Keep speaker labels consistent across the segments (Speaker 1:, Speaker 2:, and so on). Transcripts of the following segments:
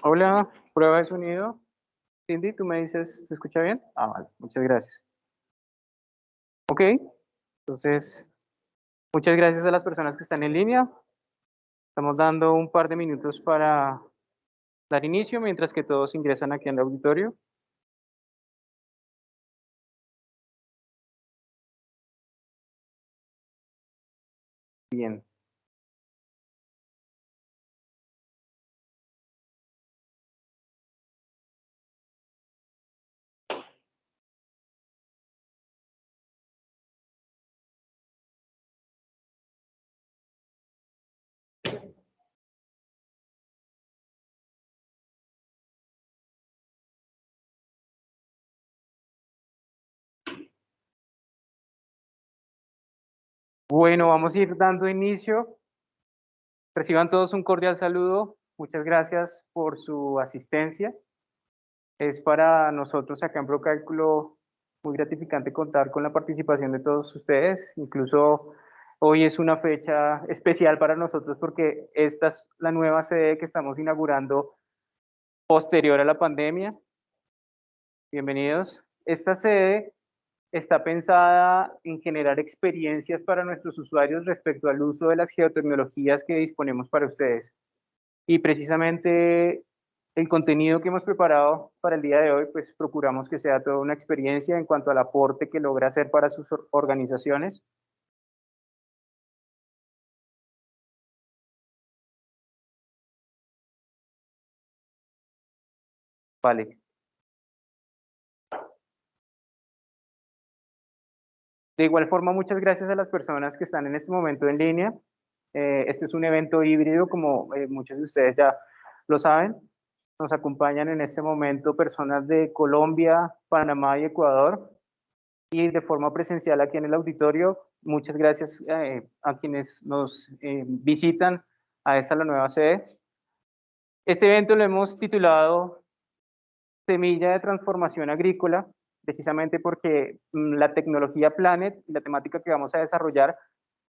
Speaker 1: Hola, prueba de sonido. Cindy, tú me dices, ¿se escucha bien? Ah, vale, muchas gracias. Ok, entonces, muchas gracias a las personas que están en línea. Estamos dando un par de minutos para dar inicio mientras que todos ingresan aquí en el auditorio. Bien. Bueno, vamos a ir dando inicio. Reciban todos un cordial saludo. Muchas gracias por su asistencia. Es para nosotros acá en Procálculo muy gratificante contar con la participación de todos ustedes. Incluso hoy es una fecha especial para nosotros porque esta es la nueva sede que estamos inaugurando posterior a la pandemia. Bienvenidos. Esta sede está pensada en generar experiencias para nuestros usuarios respecto al uso de las geotecnologías que disponemos para ustedes. Y precisamente el contenido que hemos preparado para el día de hoy, pues procuramos que sea toda una experiencia en cuanto al aporte que logra hacer para sus organizaciones. Vale. De igual forma, muchas gracias a las personas que están en este momento en línea. Este es un evento híbrido, como muchos de ustedes ya lo saben. Nos acompañan en este momento personas de Colombia, Panamá y Ecuador. Y de forma presencial aquí en el auditorio, muchas gracias a quienes nos visitan a esta la nueva sede. Este evento lo hemos titulado Semilla de Transformación Agrícola, precisamente porque la tecnología Planet y la temática que vamos a desarrollar,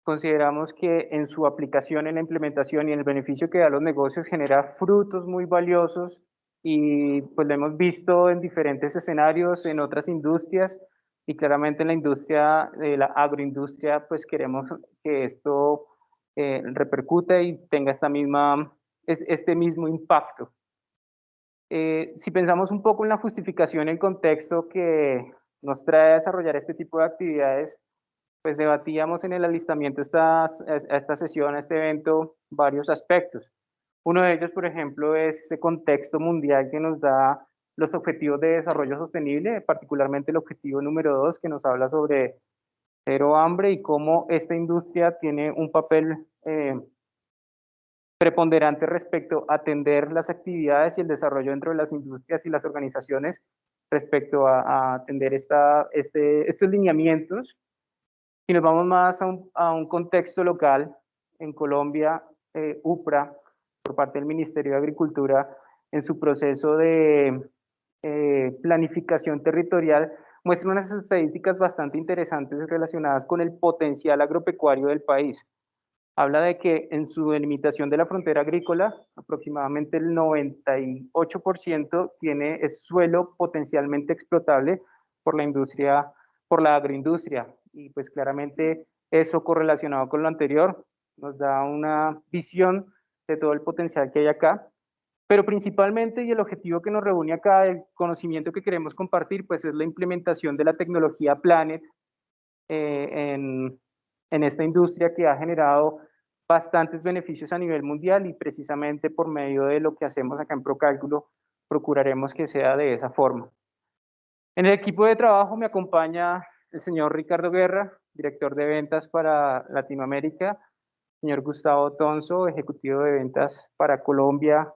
Speaker 1: consideramos que en su aplicación, en la implementación y en el beneficio que da a los negocios genera frutos muy valiosos y pues lo hemos visto en diferentes escenarios, en otras industrias y claramente en la industria de la agroindustria, pues queremos que esto repercute y tenga este mismo impacto. Si pensamos un poco en la justificación, el contexto que nos trae a desarrollar este tipo de actividades, pues debatíamos en el alistamiento a esta sesión, a este evento, varios aspectos. Uno de ellos, por ejemplo, es ese contexto mundial que nos da los objetivos de desarrollo sostenible, particularmente el objetivo número 2, que nos habla sobre cero hambre y cómo esta industria tiene un papel preponderante respecto a atender las actividades y el desarrollo dentro de las industrias y las organizaciones respecto a atender estos lineamientos. Si nos vamos más a un contexto local, en Colombia, UPRA, por parte del Ministerio de Agricultura, en su proceso de planificación territorial, muestra unas estadísticas bastante interesantes relacionadas con el potencial agropecuario del país. Habla de que en su delimitación de la frontera agrícola, aproximadamente el 98% es suelo potencialmente explotable por la industria, por la agroindustria. Y pues claramente eso correlacionado con lo anterior nos da una visión de todo el potencial que hay acá. Pero principalmente, y el objetivo que nos reúne acá, el conocimiento que queremos compartir, pues es la implementación de la tecnología Planet eh, en, en esta industria que ha generado bastantes beneficios a nivel mundial y precisamente por medio de lo que hacemos acá en Procálculo procuraremos que sea de esa forma. En el equipo de trabajo me acompaña el señor Ricardo Guerra, director de ventas para Latinoamérica, señor Gustavo Tonso, ejecutivo de ventas para Colombia,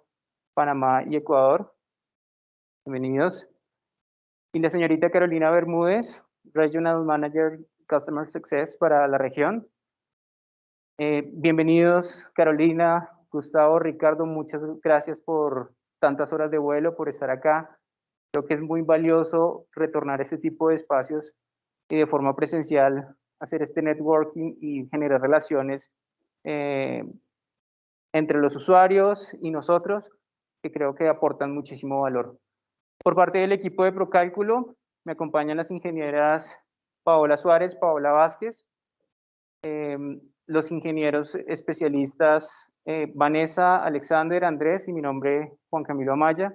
Speaker 1: Panamá y Ecuador. Bienvenidos. Y la señorita Carolina Bermúdez, Regional Manager Customer Success para la región. Bienvenidos, Carolina, Gustavo, Ricardo, muchas gracias por tantas horas de vuelo, por estar acá. Creo que es muy valioso retornar a este tipo de espacios y de forma presencial hacer este networking y generar relaciones eh, entre los usuarios y nosotros, que creo que aportan muchísimo valor. Por parte del equipo de Procálculo, me acompañan las ingenieras Paola Suárez, Paola Vázquez, los ingenieros especialistas Vanessa, Alexander, Andrés y mi nombre Juan Camilo Amaya.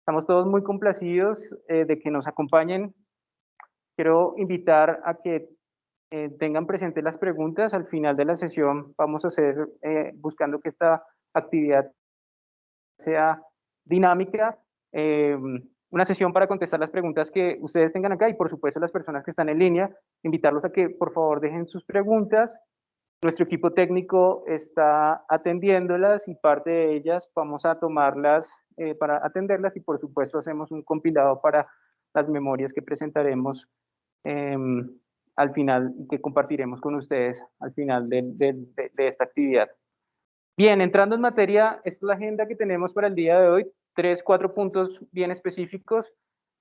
Speaker 1: Estamos todos muy complacidos de que nos acompañen. Quiero invitar a que tengan presentes las preguntas. Al final de la sesión vamos a hacer, buscando que esta actividad sea dinámica, una sesión para contestar las preguntas que ustedes tengan acá y por supuesto las personas que están en línea, invitarlos a que por favor dejen sus preguntas. Nuestro equipo técnico está atendiéndolas y parte de ellas vamos a tomarlas para atenderlas y por supuesto hacemos un compilado para las memorias que presentaremos al final y que compartiremos con ustedes al final de esta actividad. Bien, entrando en materia, esta es la agenda que tenemos para el día de hoy, 4 puntos bien específicos.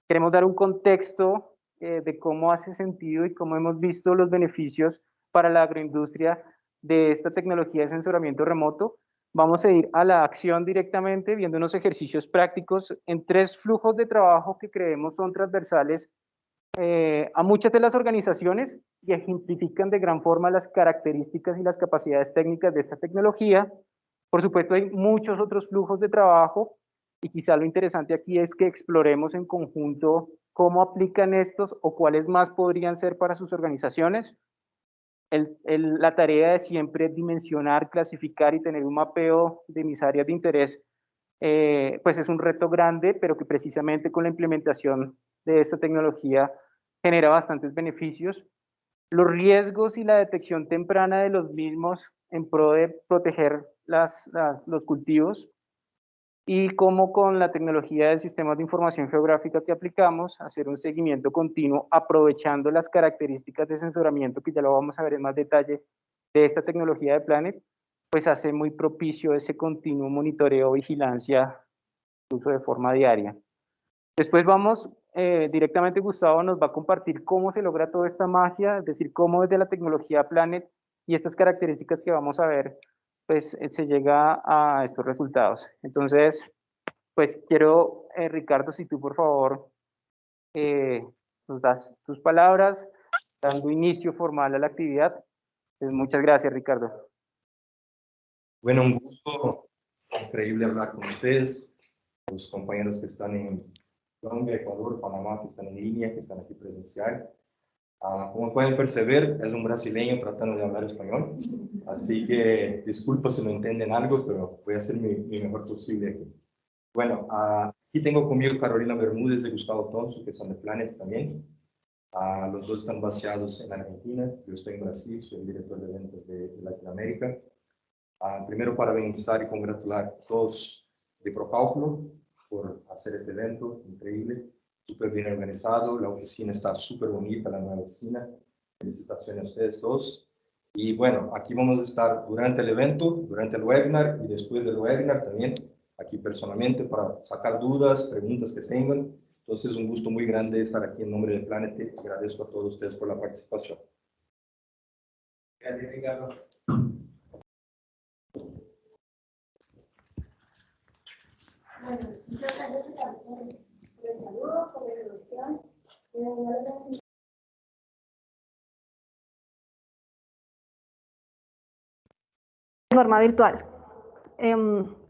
Speaker 1: Queremos dar un contexto de cómo hace sentido y cómo hemos visto los beneficios para la agroindustria de esta tecnología de sensoramiento remoto. Vamos a ir a la acción directamente, viendo unos ejercicios prácticos en 3 flujos de trabajo que creemos son transversales a muchas de las organizaciones y ejemplifican de gran forma las características y las capacidades técnicas de esta tecnología. Por supuesto, hay muchos otros flujos de trabajo y quizá lo interesante aquí es que exploremos en conjunto cómo aplican estos o cuáles más podrían ser para sus organizaciones. La tarea de siempre dimensionar, clasificar y tener un mapeo de mis áreas de interés, pues es un reto grande, pero que precisamente con la implementación de esta tecnología genera bastantes beneficios. Los riesgos y la detección temprana de los mismos en pro de proteger los cultivos y cómo con la tecnología de sistemas de información geográfica que aplicamos, hacer un seguimiento continuo aprovechando las características de sensoramiento que ya lo vamos a ver en más detalle de esta tecnología de Planet, pues hace muy propicio ese continuo monitoreo, vigilancia, incluso de forma diaria. Después vamos, directamente Gustavo nos va a compartir cómo se logra toda esta magia, es decir, cómo desde la tecnología Planet y estas características que vamos a ver, pues se llega a estos resultados. Entonces, pues quiero, Ricardo, si tú por favor nos das tus palabras, dando inicio formal a la actividad. Pues muchas gracias, Ricardo.
Speaker 2: Bueno, un gusto increíble hablar con ustedes, los compañeros que están en Colombia, Ecuador, Panamá, que están en línea, que están aquí presencial. Como pueden percibir, es un brasileño tratando de hablar español, así que disculpo si no entienden algo, pero voy a hacer mi mejor posible aquí. Bueno, aquí tengo conmigo Carolina Bermúdez y Gustavo Tonso, que son de Planet también. Los dos están basados en Argentina, yo estoy en Brasil, soy el director de ventas de Latinoamérica. Primero, parabenizar y congratular a todos de Procálculo por hacer este evento increíble, súper bien organizado, la oficina está súper bonita, la nueva oficina. Felicitaciones a ustedes todos. Y bueno, aquí vamos a estar durante el evento, durante el webinar y después del webinar también, aquí personalmente para sacar dudas, preguntas que tengan. Entonces, un gusto muy grande estar aquí en nombre de Planet. Agradezco a todos ustedes por la participación. Gracias, Ricardo.
Speaker 3: Bueno, muchas gracias por el saludo, por la introducción. De forma virtual.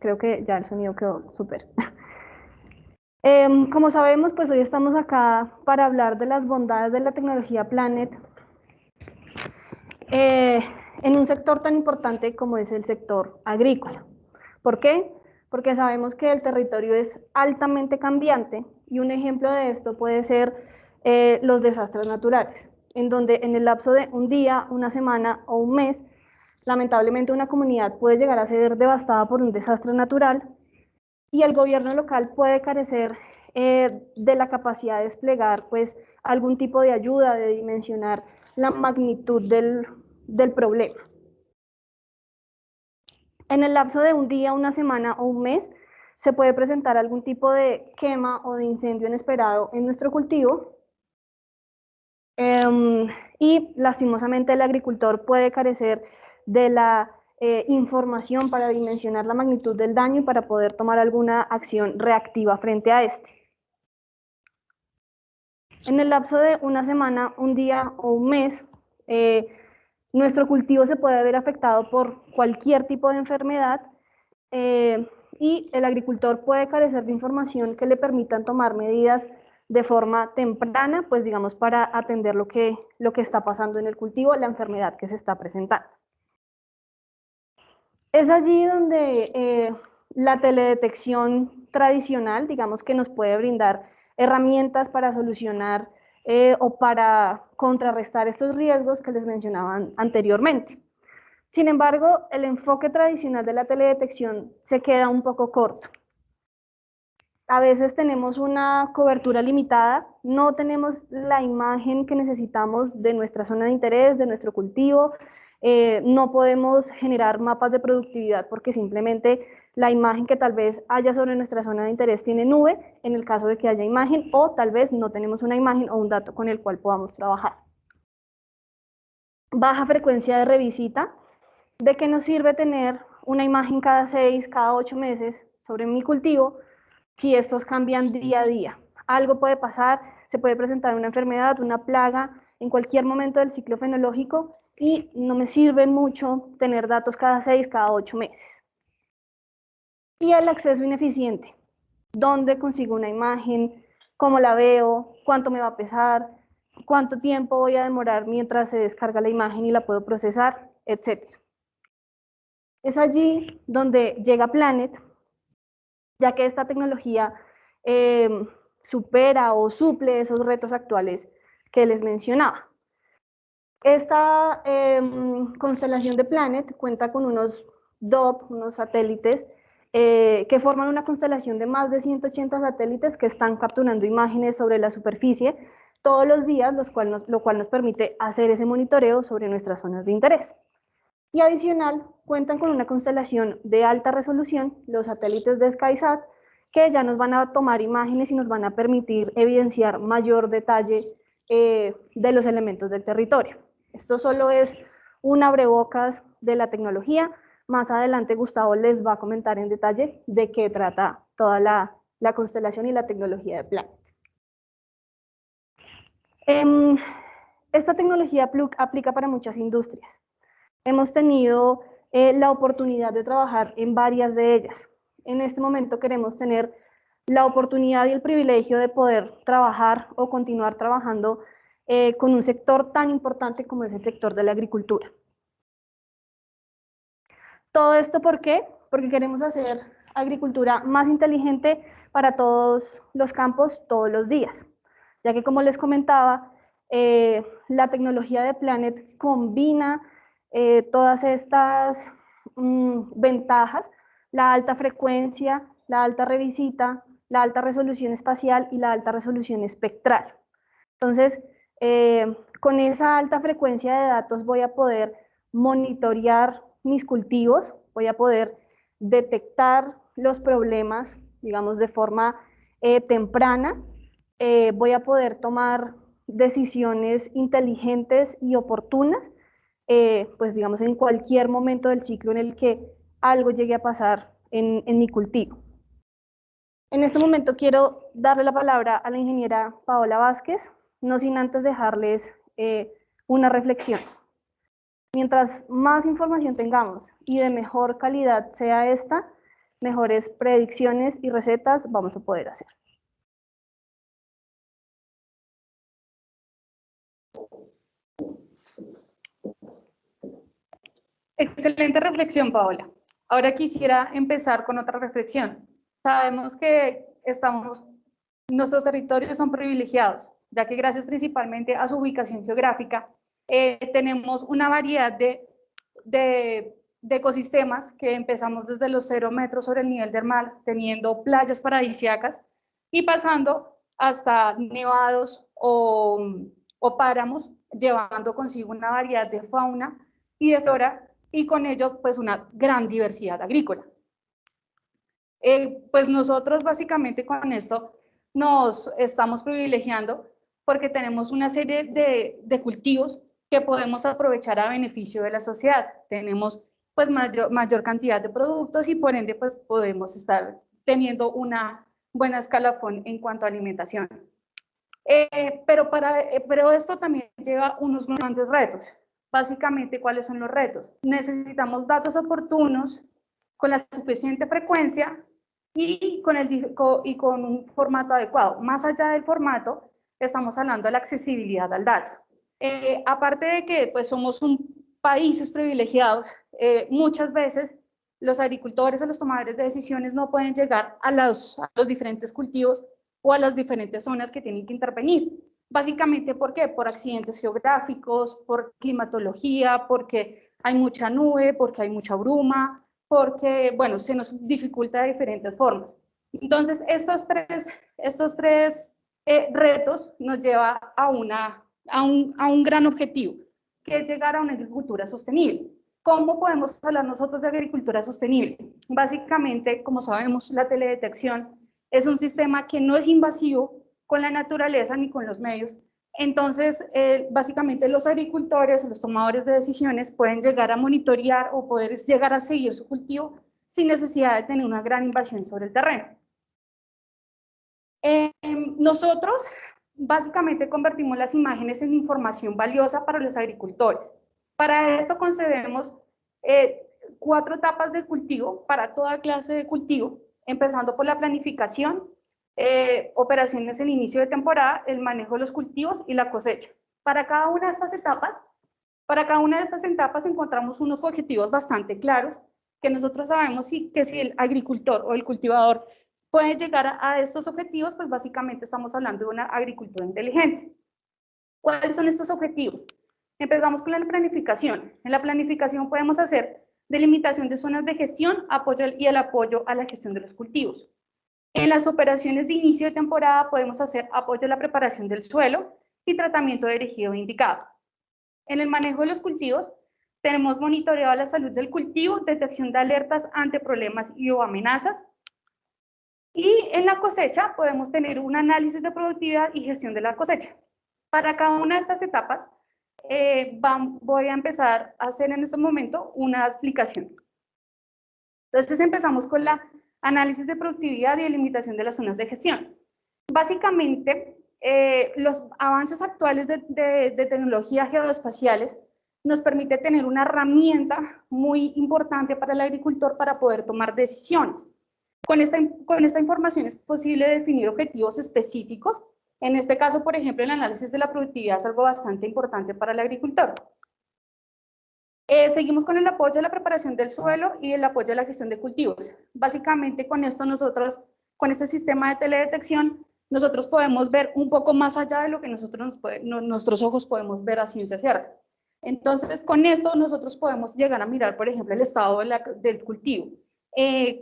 Speaker 3: Creo que ya el sonido quedó súper. Como sabemos, pues hoy estamos acá para hablar de las bondades de la tecnología Planet en un sector tan importante como es el sector agrícola. ¿Por qué? Porque sabemos que el territorio es altamente cambiante y un ejemplo de esto puede ser los desastres naturales, en donde en el lapso de un día, una semana o un mes, lamentablemente una comunidad puede llegar a ser devastada por un desastre natural y el gobierno local puede carecer de la capacidad de desplegar pues, algún tipo de ayuda, de dimensionar la magnitud del problema. En el lapso de un día, una semana o un mes, se puede presentar algún tipo de quema o de incendio inesperado en nuestro cultivo y lastimosamente el agricultor puede carecer de la información para dimensionar la magnitud del daño y para poder tomar alguna acción reactiva frente a este. En el lapso de una semana, un día o un mes, nuestro cultivo se puede ver afectado por cualquier tipo de enfermedad y el agricultor puede carecer de información que le permitan tomar medidas de forma temprana, pues digamos para atender lo que está pasando en el cultivo, la enfermedad que se está presentando. Es allí donde la teledetección tradicional, digamos que nos puede brindar herramientas para solucionar o para contrarrestar estos riesgos que les mencionaba anteriormente. Sin embargo, el enfoque tradicional de la teledetección se queda un poco corto. A veces tenemos una cobertura limitada, no tenemos la imagen que necesitamos de nuestra zona de interés, de nuestro cultivo, no podemos generar mapas de productividad porque simplemente la imagen que tal vez haya sobre nuestra zona de interés tiene nube, en el caso de que haya imagen, o tal vez no tenemos una imagen o un dato con el cual podamos trabajar. Baja frecuencia de revisita. ¿De qué nos sirve tener una imagen cada 6, cada 8 meses sobre mi cultivo si estos cambian día a día? Algo puede pasar, se puede presentar una enfermedad, una plaga en cualquier momento del ciclo fenológico y no me sirve mucho tener datos cada 6, cada 8 meses. Y el acceso ineficiente. ¿Dónde consigo una imagen? ¿Cómo la veo? ¿Cuánto me va a pesar? ¿Cuánto tiempo voy a demorar mientras se descarga la imagen y la puedo procesar? Etcétera. Es allí donde llega Planet, ya que esta tecnología supera o suple esos retos actuales que les mencionaba. Esta constelación de Planet cuenta con unos DOP, unos satélites, que forman una constelación de más de 180 satélites que están capturando imágenes sobre la superficie todos los días, lo cual nos permite hacer ese monitoreo sobre nuestras zonas de interés. Y adicional, cuentan con una constelación de alta resolución, los satélites de SkySat, que ya nos van a tomar imágenes y nos van a permitir evidenciar mayor detalle de los elementos del territorio. Esto solo es un abrebocas de la tecnología. Más adelante Gustavo les va a comentar en detalle de qué trata toda la constelación y la tecnología de Planet. Esta tecnología aplica para muchas industrias. Hemos tenido la oportunidad de trabajar en varias de ellas. En este momento queremos tener la oportunidad y el privilegio de poder trabajar o continuar trabajando con un sector tan importante como es el sector de la agricultura. ¿Todo esto por qué? Porque queremos hacer agricultura más inteligente para todos los campos todos los días, ya que como les comentaba, la tecnología de Planet combina todas estas ventajas, la alta frecuencia, la alta revisita, la alta resolución espacial y la alta resolución espectral. Entonces, con esa alta frecuencia de datos voy a poder monitorear mis cultivos, voy a poder detectar los problemas, digamos, de forma temprana, voy a poder tomar decisiones inteligentes y oportunas, pues digamos, en cualquier momento del ciclo en el que algo llegue a pasar en mi cultivo. En este momento quiero darle la palabra a la ingeniera Paola Vázquez, no sin antes dejarles una reflexión. Mientras más información tengamos y de mejor calidad sea esta, mejores predicciones y recetas vamos a poder hacer.
Speaker 4: Excelente reflexión, Paola. Ahora quisiera empezar con otra reflexión. Sabemos que nuestros territorios son privilegiados, ya que gracias principalmente a su ubicación geográfica, tenemos una variedad de ecosistemas que empezamos desde los 0 metros sobre el nivel del mar, teniendo playas paradisíacas y pasando hasta nevados o páramos, llevando consigo una variedad de fauna y de flora y con ello pues una gran diversidad agrícola. Pues nosotros básicamente con esto nos estamos privilegiando porque tenemos una serie de cultivos que podemos aprovechar a beneficio de la sociedad. Tenemos pues mayor cantidad de productos y por ende pues podemos estar teniendo una buena escalafón en cuanto a alimentación. Pero esto también lleva unos grandes retos. Básicamente, ¿cuáles son los retos? Necesitamos datos oportunos con la suficiente frecuencia y con un formato adecuado. Más allá del formato, estamos hablando de la accesibilidad al dato. Aparte de que pues, somos países privilegiados, muchas veces los agricultores o los tomadores de decisiones no pueden llegar a los diferentes cultivos o a las diferentes zonas que tienen que intervenir. Básicamente, ¿por qué? Por accidentes geográficos, por climatología, porque hay mucha nube, porque hay mucha bruma, porque, bueno, se nos dificulta de diferentes formas. Entonces, estos tres retos nos llevan a un gran objetivo, que es llegar a una agricultura sostenible. ¿Cómo podemos hablar nosotros de agricultura sostenible? Básicamente, como sabemos, la teledetección es un sistema que no es invasivo con la naturaleza ni con los medios. Entonces, básicamente los agricultores, los tomadores de decisiones pueden llegar a monitorear o poder llegar a seguir su cultivo sin necesidad de tener una gran invasión sobre el terreno. Nosotros básicamente convertimos las imágenes en información valiosa para los agricultores. Para esto concebemos 4 etapas de cultivo para toda clase de cultivo, empezando por la planificación, operaciones en inicio de temporada, el manejo de los cultivos y la cosecha. Para cada una de estas etapas encontramos unos objetivos bastante claros que nosotros sabemos que si el agricultor o el cultivador puede llegar a estos objetivos, pues básicamente estamos hablando de una agricultura inteligente. ¿Cuáles son estos objetivos? Empezamos con la planificación. En la planificación podemos hacer delimitación de zonas de gestión y el apoyo a la gestión de los cultivos. En las operaciones de inicio de temporada podemos hacer apoyo a la preparación del suelo y tratamiento dirigido e indicado. En el manejo de los cultivos tenemos monitoreo de la salud del cultivo, detección de alertas ante problemas y o amenazas. Y en la cosecha podemos tener un análisis de productividad y gestión de la cosecha. Para cada una de estas etapas voy a empezar a hacer en este momento una explicación. Entonces empezamos con la análisis de productividad y delimitación de las zonas de gestión. Básicamente, los avances actuales de tecnologías geoespaciales nos permite tener una herramienta muy importante para el agricultor para poder tomar decisiones. Con esta información es posible definir objetivos específicos. En este caso, por ejemplo, el análisis de la productividad es algo bastante importante para el agricultor. Seguimos con el apoyo a la preparación del suelo y el apoyo a la gestión de cultivos. Básicamente, con esto con este sistema de teledetección, nosotros podemos ver un poco más allá de lo que nuestros ojos podemos ver a ciencia cierta. Entonces, con esto nosotros podemos llegar a mirar, por ejemplo, el estado del cultivo.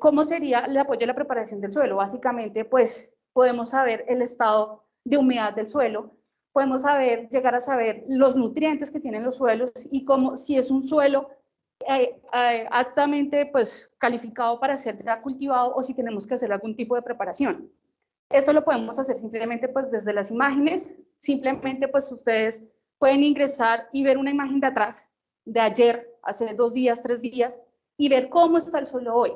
Speaker 4: ¿Cómo sería el apoyo a la preparación del suelo? Básicamente, pues, podemos saber el estado de humedad del suelo, podemos llegar a saber los nutrientes que tienen los suelos y si es un suelo aptamente pues, calificado para ser ya cultivado o si tenemos que hacer algún tipo de preparación. Esto lo podemos hacer simplemente pues, desde las imágenes, simplemente pues, ustedes pueden ingresar y ver una imagen de atrás, de ayer, hace 2 días, 3 días, y ver cómo está el suelo hoy.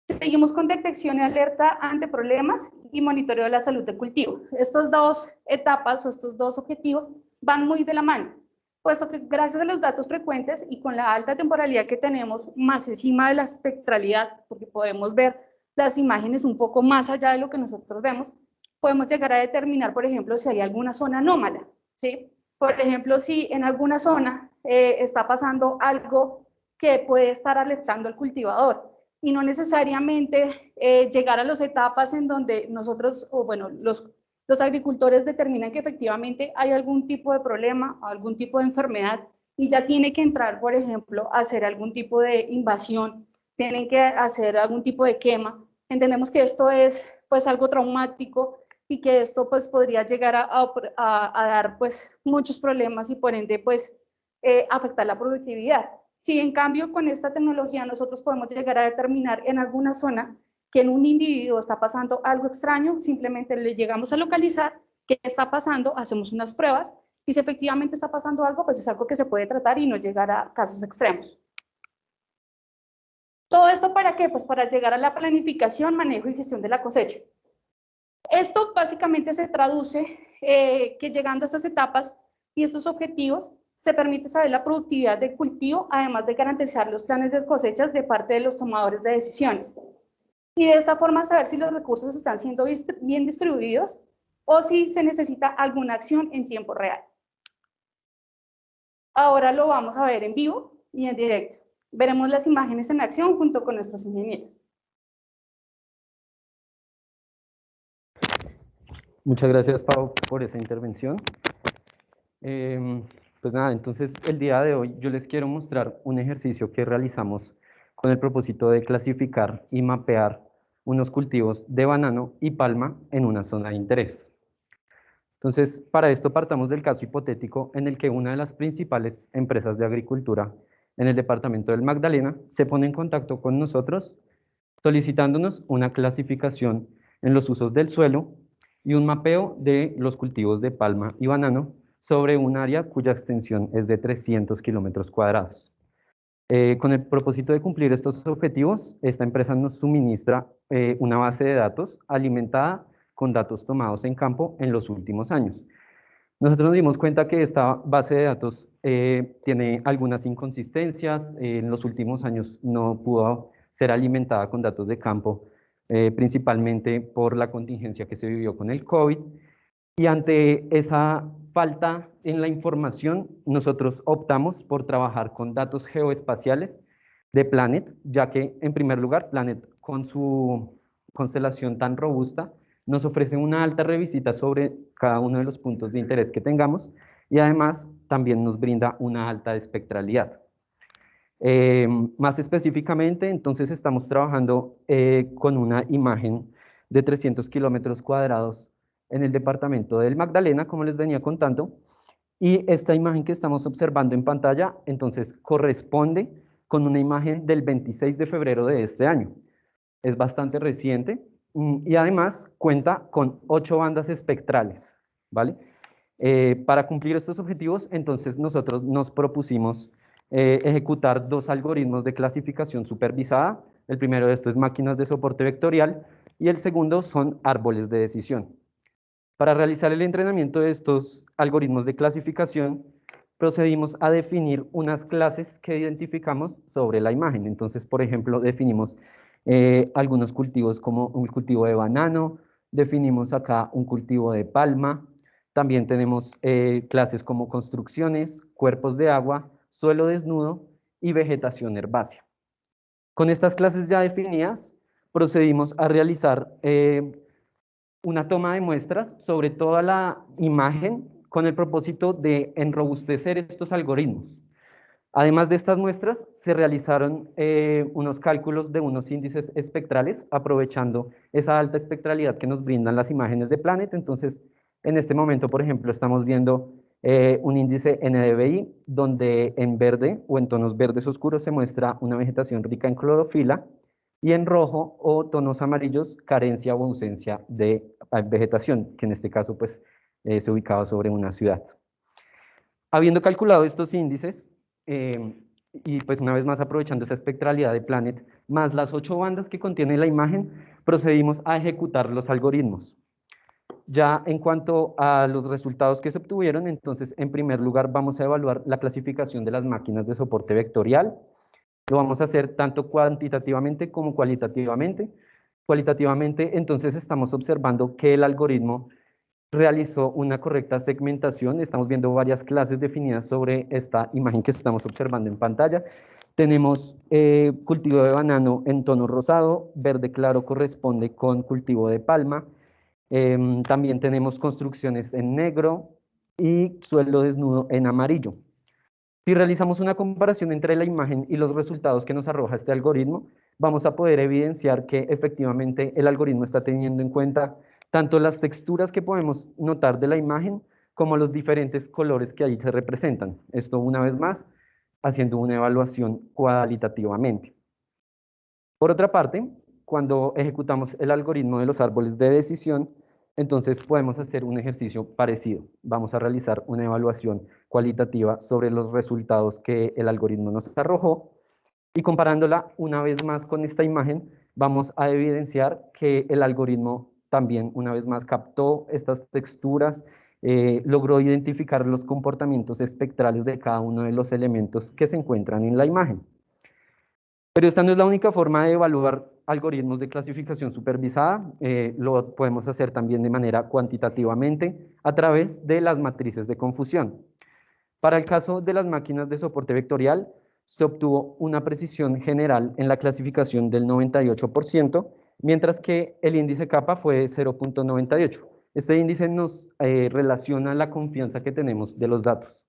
Speaker 4: Seguimos con detección y alerta ante problemas y monitoreo de la salud del cultivo. Estas 2 etapas o estos 2 objetivos van muy de la mano, puesto que gracias a los datos frecuentes y con la alta temporalidad que tenemos, más encima de la espectralidad, porque podemos ver las imágenes un poco más allá de lo que nosotros vemos, podemos llegar a determinar, por ejemplo, si hay alguna zona anómala, ¿sí? Por ejemplo, si en alguna zona está pasando algo que puede estar alertando al cultivador y no necesariamente llegar a las etapas en donde nosotros, o bueno, los agricultores determinan que efectivamente hay algún tipo de problema, algún tipo de enfermedad y ya tiene que entrar, por ejemplo, a hacer algún tipo de invasión, tienen que hacer algún tipo de quema. Entendemos que esto es pues algo traumático y que esto pues podría llegar a dar pues muchos problemas y por ende pues afectar la productividad. Si en cambio con esta tecnología nosotros podemos llegar a determinar en alguna zona que en un individuo está pasando algo extraño, simplemente le llegamos a localizar qué está pasando, hacemos unas pruebas y si efectivamente está pasando algo, pues es algo que se puede tratar y no llegar a casos extremos. ¿Todo esto para qué? Pues para llegar a la planificación, manejo y gestión de la cosecha. Esto básicamente se traduce que llegando a estas etapas y estos objetivos, se permite saber la productividad del cultivo, además de garantizar los planes de cosechas de parte de los tomadores de decisiones. Y de esta forma saber si los recursos están siendo bien distribuidos o si se necesita alguna acción en tiempo real. Ahora lo vamos a ver en vivo y en directo. Veremos las imágenes en acción junto con nuestros ingenieros.
Speaker 5: Muchas gracias, Pau, por esa intervención. Pues nada, entonces el día de hoy yo les quiero mostrar un ejercicio que realizamos con el propósito de clasificar y mapear unos cultivos de banano y palma en una zona de interés. Entonces, para esto partamos del caso hipotético en el que una de las principales empresas de agricultura en el departamento del Magdalena se pone en contacto con nosotros solicitándonos una clasificación en los usos del suelo y un mapeo de los cultivos de palma y banano sobre un área cuya extensión es de 300 kilómetros cuadrados. Con el propósito de cumplir estos objetivos, esta empresa nos suministra una base de datos alimentada con datos tomados en campo en los últimos años. Nosotros nos dimos cuenta que esta base de datos tiene algunas inconsistencias, en los últimos años no pudo ser alimentada con datos de campo, principalmente por la contingencia que se vivió con el COVID, y ante esa falta en la información, nosotros optamos por trabajar con datos geoespaciales de Planet, ya que en primer lugar Planet con su constelación tan robusta nos ofrece una alta revisita sobre cada uno de los puntos de interés que tengamos y además también nos brinda una alta espectralidad. Más específicamente, entonces estamos trabajando con una imagen de 300 kilómetros cuadrados en el departamento del Magdalena, como les venía contando, y esta imagen que estamos observando en pantalla, entonces corresponde con una imagen del 26 de febrero de este año. Es bastante reciente y además cuenta con 8 bandas espectrales, ¿vale? Para cumplir estos objetivos, entonces nosotros nos propusimos ejecutar 2 algoritmos de clasificación supervisada. El primero de estos es máquinas de soporte vectorial y el segundo son árboles de decisión. Para realizar el entrenamiento de estos algoritmos de clasificación, procedimos a definir unas clases que identificamos sobre la imagen. Entonces, por ejemplo, definimos algunos cultivos como un cultivo de banano, definimos acá un cultivo de palma, también tenemos clases como construcciones, cuerpos de agua, suelo desnudo y vegetación herbácea. Con estas clases ya definidas, procedimos a realizar una toma de muestras sobre toda la imagen con el propósito de enrobustecer estos algoritmos. Además de estas muestras, se realizaron unos cálculos de unos índices espectrales, aprovechando esa alta espectralidad que nos brindan las imágenes de Planet. Entonces, en este momento, por ejemplo, estamos viendo un índice NDVI, donde en verde o en tonos verdes oscuros se muestra una vegetación rica en clorofila, y en rojo o tonos amarillos, carencia o ausencia de vegetación, que en este caso pues, se ubicaba sobre una ciudad. Habiendo calculado estos índices, y pues una vez más aprovechando esa espectralidad de Planet, más las 8 bandas que contiene la imagen, procedimos a ejecutar los algoritmos. Ya en cuanto a los resultados que se obtuvieron, entonces en primer lugar vamos a evaluar la clasificación de las máquinas de soporte vectorial. Lo vamos a hacer tanto cuantitativamente como cualitativamente. Cualitativamente, entonces estamos observando que el algoritmo realizó una correcta segmentación. Estamos viendo varias clases definidas sobre esta imagen que estamos observando en pantalla. Tenemos cultivo de banano en tono rosado, verde claro corresponde con cultivo de palma. También tenemos construcciones en negro y suelo desnudo en amarillo. Si realizamos una comparación entre la imagen y los resultados que nos arroja este algoritmo, vamos a poder evidenciar que efectivamente el algoritmo está teniendo en cuenta tanto las texturas que podemos notar de la imagen como los diferentes colores que ahí se representan. Esto una vez más, haciendo una evaluación cualitativamente. Por otra parte, cuando ejecutamos el algoritmo de los árboles de decisión, entonces podemos hacer un ejercicio parecido. Vamos a realizar una evaluación cualitativa sobre los resultados que el algoritmo nos arrojó Y comparándola una vez más con esta imagen, vamos a evidenciar que el algoritmo también una vez más captó estas texturas, logró identificar los comportamientos espectrales de cada uno de los elementos que se encuentran en la imagen. Pero esta no es la única forma de evaluar algoritmos de clasificación supervisada, lo podemos hacer también de manera cuantitativamente a través de las matrices de confusión. Para el caso de las máquinas de soporte vectorial, se obtuvo una precisión general en la clasificación del 98%, mientras que el índice kappa fue de 0.98. Este índice nos relaciona la confianza que tenemos de los datos.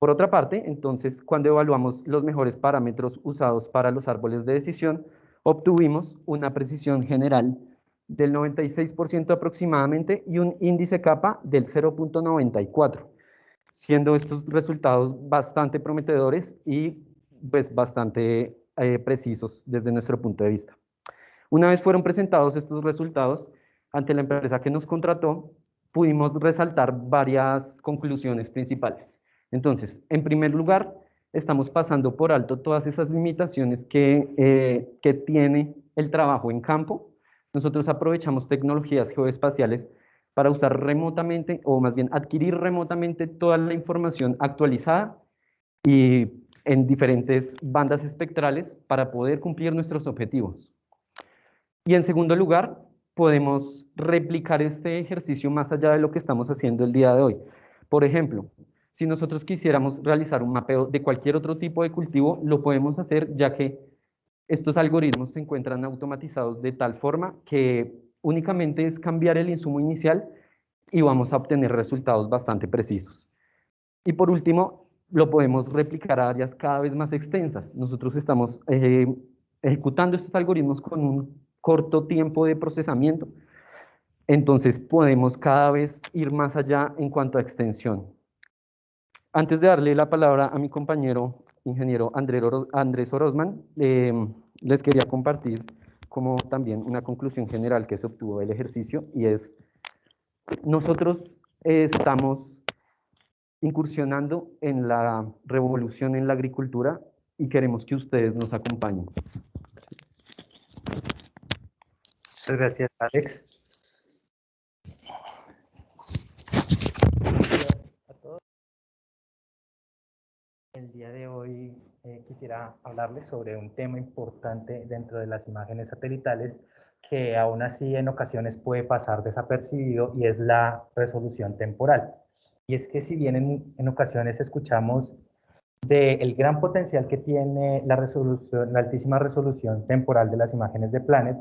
Speaker 5: Por otra parte, entonces, cuando evaluamos los mejores parámetros usados para los árboles de decisión, obtuvimos una precisión general del 96% aproximadamente y un índice kappa del 0.94, siendo estos resultados bastante prometedores y pues bastante precisos desde nuestro punto de vista. Una vez fueron presentados estos resultados ante la empresa que nos contrató, pudimos resaltar varias conclusiones principales. Entonces, en primer lugar, estamos pasando por alto todas esas limitaciones que tiene el trabajo en campo. Nosotros aprovechamos tecnologías geoespaciales para usar remotamente, o más bien adquirir remotamente toda la información actualizada y en diferentes bandas espectrales para poder cumplir nuestros objetivos. Y en segundo lugar, podemos replicar este ejercicio más allá de lo que estamos haciendo el día de hoy. Por ejemplo, si nosotros quisiéramos realizar un mapeo de cualquier otro tipo de cultivo, lo podemos hacer ya que estos algoritmos se encuentran automatizados de tal forma que únicamente es cambiar el insumo inicial y vamos a obtener resultados bastante precisos. Y por último, lo podemos replicar a áreas cada vez más extensas. Nosotros estamos ejecutando estos algoritmos con un corto tiempo de procesamiento, entonces podemos cada vez ir más allá en cuanto a extensión. Antes de darle la palabra a mi compañero ingeniero Andrés Orozman, les quería compartir como también una conclusión general que se obtuvo del ejercicio, y es: nosotros estamos incursionando en la revolución en la agricultura y queremos que ustedes nos acompañen.
Speaker 6: Muchas gracias, Alex. A todos. El día de hoy quisiera hablarles sobre un tema importante dentro de las imágenes satelitales que aún así en ocasiones puede pasar desapercibido, y es la resolución temporal. Y es que si bien en ocasiones escuchamos del gran potencial que tiene la altísima resolución temporal de las imágenes de Planet,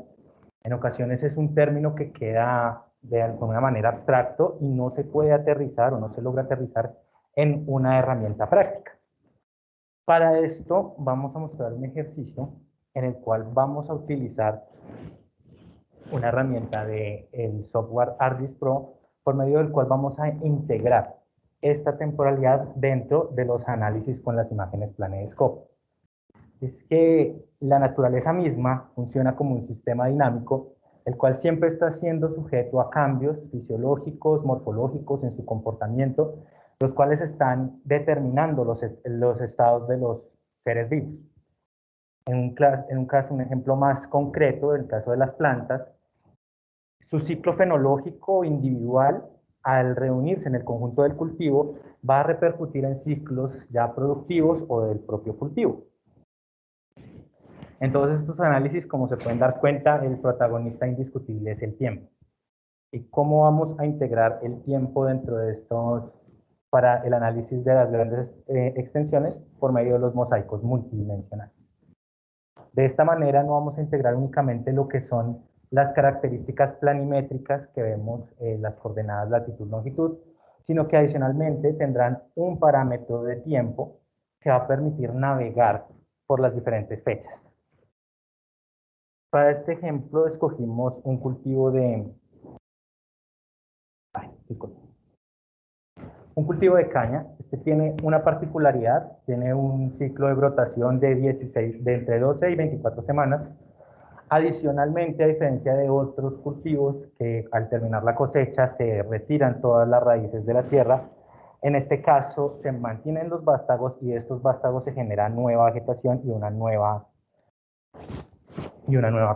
Speaker 6: en ocasiones es un término que queda de alguna manera abstracto y no se puede aterrizar o no se logra aterrizar en una herramienta práctica. Para esto vamos a mostrar un ejercicio en el cual vamos a utilizar una herramienta del software ArcGIS Pro, por medio del cual vamos a integrar esta temporalidad dentro de los análisis con las imágenes PlanetScope. Es que la naturaleza misma funciona como un sistema dinámico, el cual siempre está siendo sujeto a cambios fisiológicos, morfológicos en su comportamiento, los cuales están determinando los estados de los seres vivos. En un caso, un ejemplo más concreto, el caso de las plantas, su ciclo fenológico individual, al reunirse en el conjunto del cultivo, va a repercutir en ciclos ya productivos o del propio cultivo. En todos estos análisis, como se pueden dar cuenta, el protagonista indiscutible es el tiempo. ¿Y cómo vamos a integrar el tiempo dentro de estos, para el análisis de las grandes extensiones? Por medio de los mosaicos multidimensionales. De esta manera no vamos a integrar únicamente lo que son las características planimétricas que vemos en las coordenadas latitud-longitud, sino que adicionalmente tendrán un parámetro de tiempo que va a permitir navegar por las diferentes fechas. Para este ejemplo escogimos un cultivo de... Un cultivo de caña. Este tiene una particularidad, tiene un ciclo de brotación de entre 12 y 24 semanas. Adicionalmente, a diferencia de otros cultivos que al terminar la cosecha se retiran todas las raíces de la tierra, En este caso se mantienen los vástagos y de estos vástagos se genera nueva vegetación y una nueva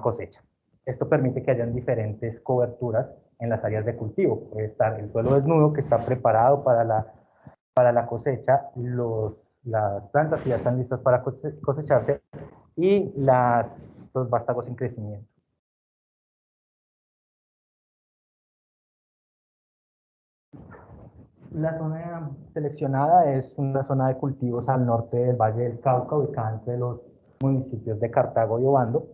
Speaker 6: cosecha. Esto permite que hayan diferentes coberturas en las áreas de cultivo. Puede estar el suelo desnudo que está preparado para la cosecha, las plantas que ya están listas para cosecharse y los vástagos en crecimiento. La zona seleccionada es una zona de cultivos al norte del Valle del Cauca, ubicada entre los municipios de Cartago y Obando,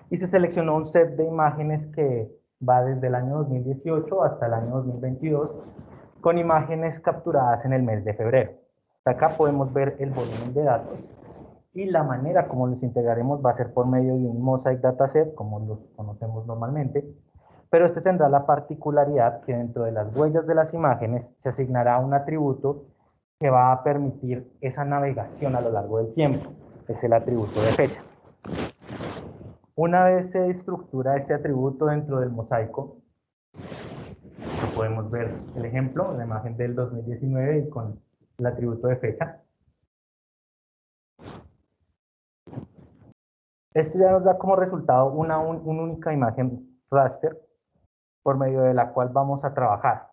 Speaker 6: y se seleccionó un set de imágenes que va desde el año 2018 hasta el año 2022, con imágenes capturadas en el mes de febrero. Acá podemos ver el volumen de datos y la manera como los integraremos va a ser por medio de un Mosaic Dataset, como los conocemos normalmente, pero este tendrá la particularidad que dentro de las huellas de las imágenes se asignará un atributo que va a permitir esa navegación a lo largo del tiempo, es el atributo de fecha. Una vez se estructura este atributo dentro del mosaico, podemos ver el ejemplo, la imagen del 2019 y con el atributo de fecha. Esto ya nos da como resultado una única imagen raster por medio de la cual vamos a trabajar.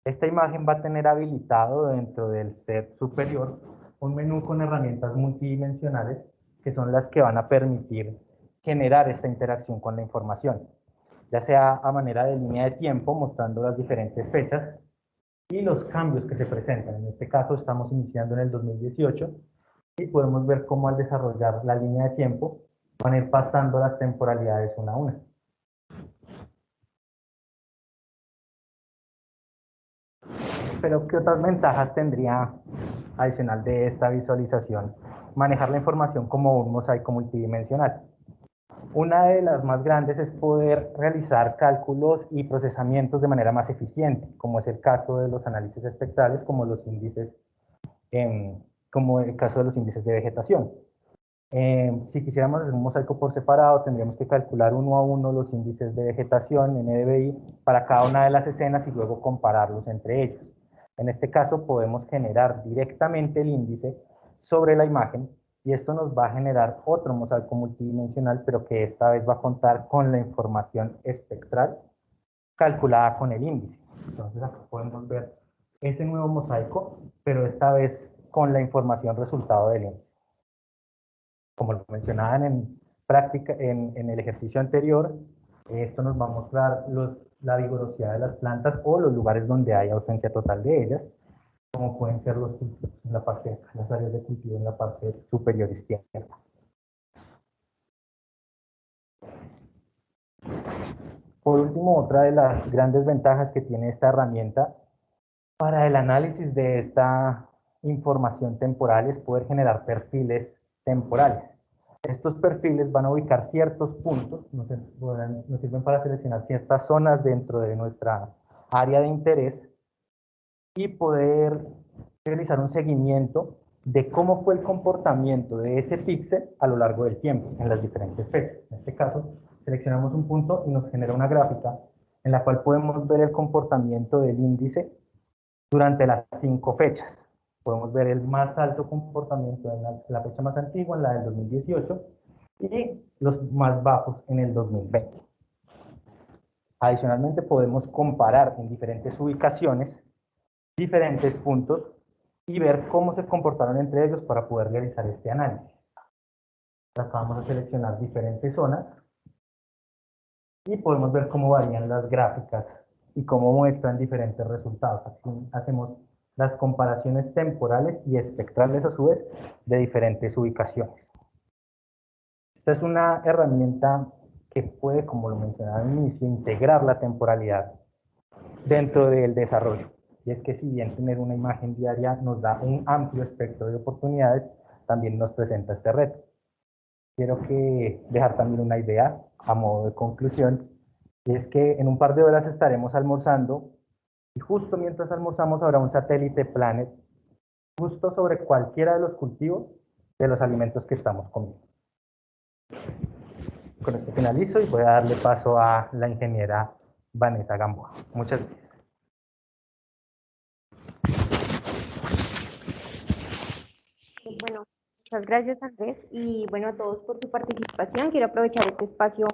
Speaker 6: Esta imagen va a tener habilitado dentro del set superior un menú con herramientas multidimensionales que son las que van a permitir generar esta interacción con la información, ya sea a manera de línea de tiempo mostrando las diferentes fechas y los cambios que se presentan. En este caso estamos iniciando en el 2018 y podemos ver cómo al desarrollar la línea de tiempo van a ir pasando las temporalidades una a una. Pero ¿qué otras ventajas tendría adicional de esta visualización? Manejar la información como un mosaico multidimensional. Una de las más grandes es poder realizar cálculos y procesamientos de manera más eficiente, como es el caso de los análisis espectrales, como los índices, como el caso de los índices de vegetación. Si quisiéramos hacer un mosaico por separado, tendríamos que calcular uno a uno los índices de vegetación, NDVI, para cada una de las escenas y luego compararlos entre ellos. En este caso podemos generar directamente el índice sobre la imagen y esto nos va a generar otro mosaico multidimensional, pero que esta vez va a contar con la información espectral calculada con el índice. Entonces acá podemos ver ese nuevo mosaico, pero esta vez con la información resultado del índice. Como lo mencionaban en práctica, en el ejercicio anterior, esto nos va a mostrar la vigorosidad de las plantas o los lugares donde hay ausencia total de ellas, como pueden ser los cultivos en la parte de acá, las áreas de cultivo en la parte superior izquierda. Por último, otra de las grandes ventajas que tiene esta herramienta para el análisis de esta información temporal es poder generar perfiles temporales. Estos perfiles van a ubicar ciertos puntos, nos sirven para seleccionar ciertas zonas dentro de nuestra área de interés y poder realizar un seguimiento de cómo fue el comportamiento de ese píxel a lo largo del tiempo, en las diferentes fechas. En este caso, seleccionamos un punto y nos genera una gráfica en la cual podemos ver el comportamiento del índice durante las 5 fechas. Podemos ver el más alto comportamiento en la fecha más antigua, en la del 2018, y los más bajos en el 2020. Adicionalmente, podemos comparar en diferentes ubicaciones diferentes puntos y ver cómo se comportaron entre ellos para poder realizar este análisis. Acá vamos a seleccionar diferentes zonas y podemos ver cómo varían las gráficas y cómo muestran diferentes resultados. Aquí hacemos las comparaciones temporales y espectrales a su vez de diferentes ubicaciones. Esta es una herramienta que puede, como lo mencionaba al inicio, integrar la temporalidad dentro del desarrollo. Y es que si bien tener una imagen diaria nos da un amplio espectro de oportunidades, también nos presenta este reto. Quiero dejar también una idea a modo de conclusión, y es que en un par de horas estaremos almorzando y justo mientras almorzamos habrá un satélite Planet justo sobre cualquiera de los cultivos de los alimentos que estamos comiendo. Con esto finalizo y voy a darle paso a la ingeniera Vanessa Gamboa. Muchas gracias.
Speaker 7: Bueno, muchas gracias, Andrés, y bueno, a todos por su participación. Quiero aprovechar este espacio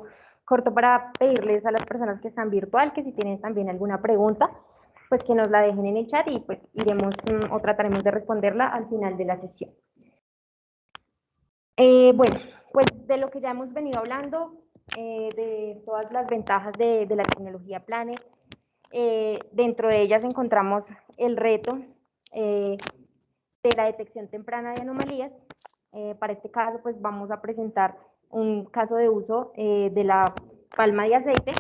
Speaker 7: corto para pedirles a las personas que están virtual que si tienen también alguna pregunta, pues que nos la dejen en el chat y pues iremos o trataremos de responderla al final de la sesión. Bueno, pues de lo que ya hemos venido hablando, de todas las ventajas de la tecnología Planet, dentro de ellas encontramos el reto de la detección temprana de anomalías. Para este caso, pues vamos a presentar un caso de uso de la palma de aceite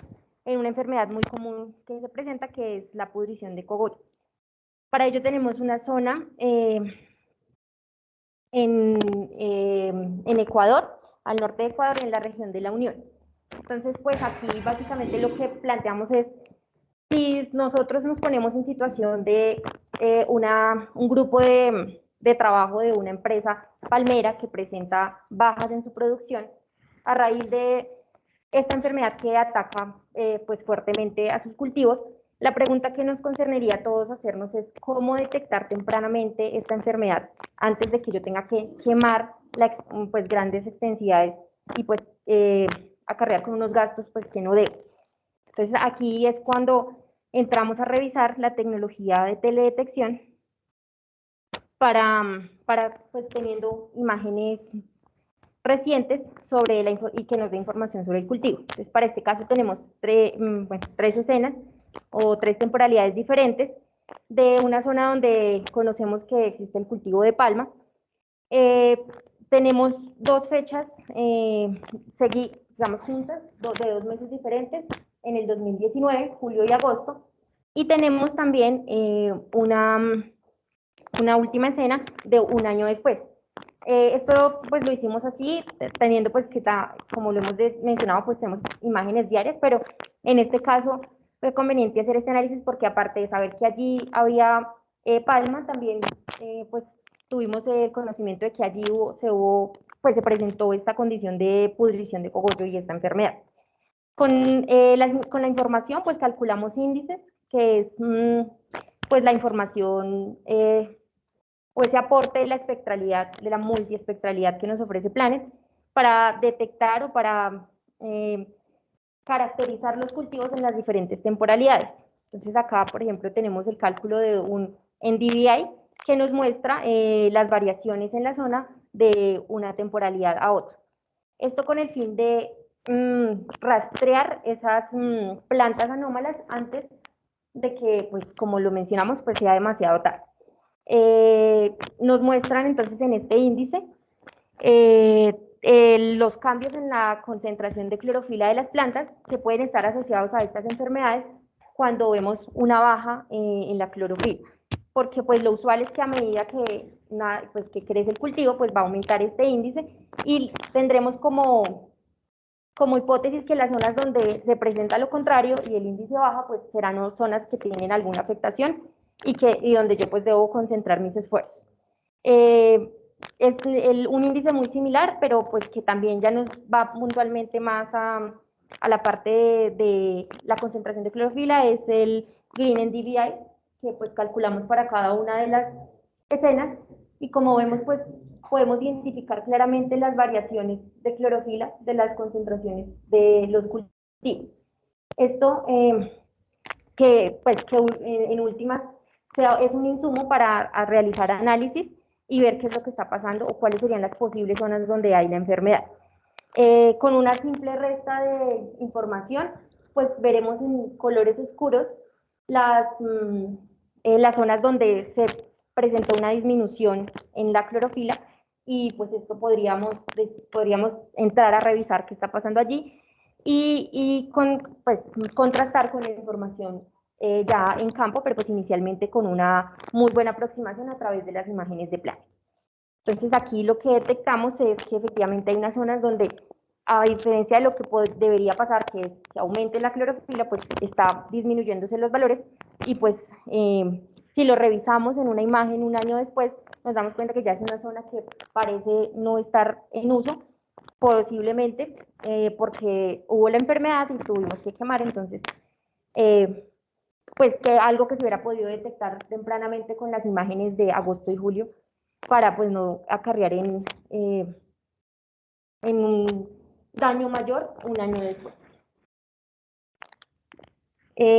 Speaker 7: en una enfermedad muy común que se presenta, que es la pudrición de cogollo. Para ello tenemos una zona en Ecuador, al norte de Ecuador, en la región de la Unión. Entonces, pues aquí básicamente lo que planteamos es, si nosotros nos ponemos en situación de un grupo de trabajo de una empresa palmera que presenta bajas en su producción a raíz de esta enfermedad que ataca pues fuertemente a sus cultivos, la pregunta que nos concernería a todos hacernos es cómo detectar tempranamente esta enfermedad antes de que yo tenga que quemar pues grandes extensidades y pues acarrear con unos gastos pues que no debo. Entonces aquí es cuando entramos a revisar la tecnología de teledetección para pues teniendo imágenes recientes sobre y que nos dé información sobre el cultivo. Entonces para este caso tenemos tres escenas o tres temporalidades diferentes de una zona donde conocemos que existe el cultivo de palma. Tenemos dos fechas digamos juntas, de 2 meses diferentes, en el 2019, julio y agosto, y tenemos también una última escena de un año después. Esto pues lo hicimos así, teniendo pues que como lo hemos mencionado, pues tenemos imágenes diarias, pero en este caso fue conveniente hacer este análisis porque aparte de saber que allí había palma, también pues tuvimos el conocimiento de que allí se presentó esta condición de pudrición de cogollo y esta enfermedad. Con la información pues calculamos índices, que es pues la información o ese aporte de la espectralidad, de la multiespectralidad que nos ofrece Planet, para detectar o para caracterizar los cultivos en las diferentes temporalidades. Entonces acá, por ejemplo, tenemos el cálculo de un NDVI que nos muestra las variaciones en la zona de una temporalidad a otra. Esto con el fin de rastrear esas plantas anómalas antes de que, pues, como lo mencionamos, pues sea demasiado tarde. Nos muestran entonces en este índice los cambios en la concentración de clorofila de las plantas que pueden estar asociados a estas enfermedades cuando vemos una baja en la clorofila, porque pues lo usual es que a medida que, pues, que crece el cultivo, pues va a aumentar este índice y tendremos como hipótesis que las zonas donde se presenta lo contrario y el índice baja, pues serán zonas que tienen alguna afectación y donde yo pues debo concentrar mis esfuerzos. Es un índice muy similar, pero pues que también ya nos va puntualmente más a la parte de la concentración de clorofila, es el Green NDVI, que pues calculamos para cada una de las escenas, y como vemos pues podemos identificar claramente las variaciones de clorofila de las concentraciones de los cultivos. Esto que en últimas es un insumo para realizar análisis y ver qué es lo que está pasando o cuáles serían las posibles zonas donde hay la enfermedad. Con una simple resta de información, pues veremos en colores oscuros las zonas donde se presentó una disminución en la clorofila y pues esto podríamos entrar a revisar qué está pasando allí y pues, contrastar con la información ya en campo, pero pues inicialmente con una muy buena aproximación a través de las imágenes de Planet. Entonces aquí lo que detectamos es que efectivamente hay unas zonas donde, a diferencia de lo que debería pasar, que es que aumente la clorofila, pues está disminuyéndose los valores y pues si lo revisamos en una imagen un año después, nos damos cuenta que ya es una zona que parece no estar en uso, posiblemente porque hubo la enfermedad y tuvimos que quemar, entonces pues que algo que se hubiera podido detectar tempranamente con las imágenes de agosto y julio para pues no acarrear en un daño mayor un año después.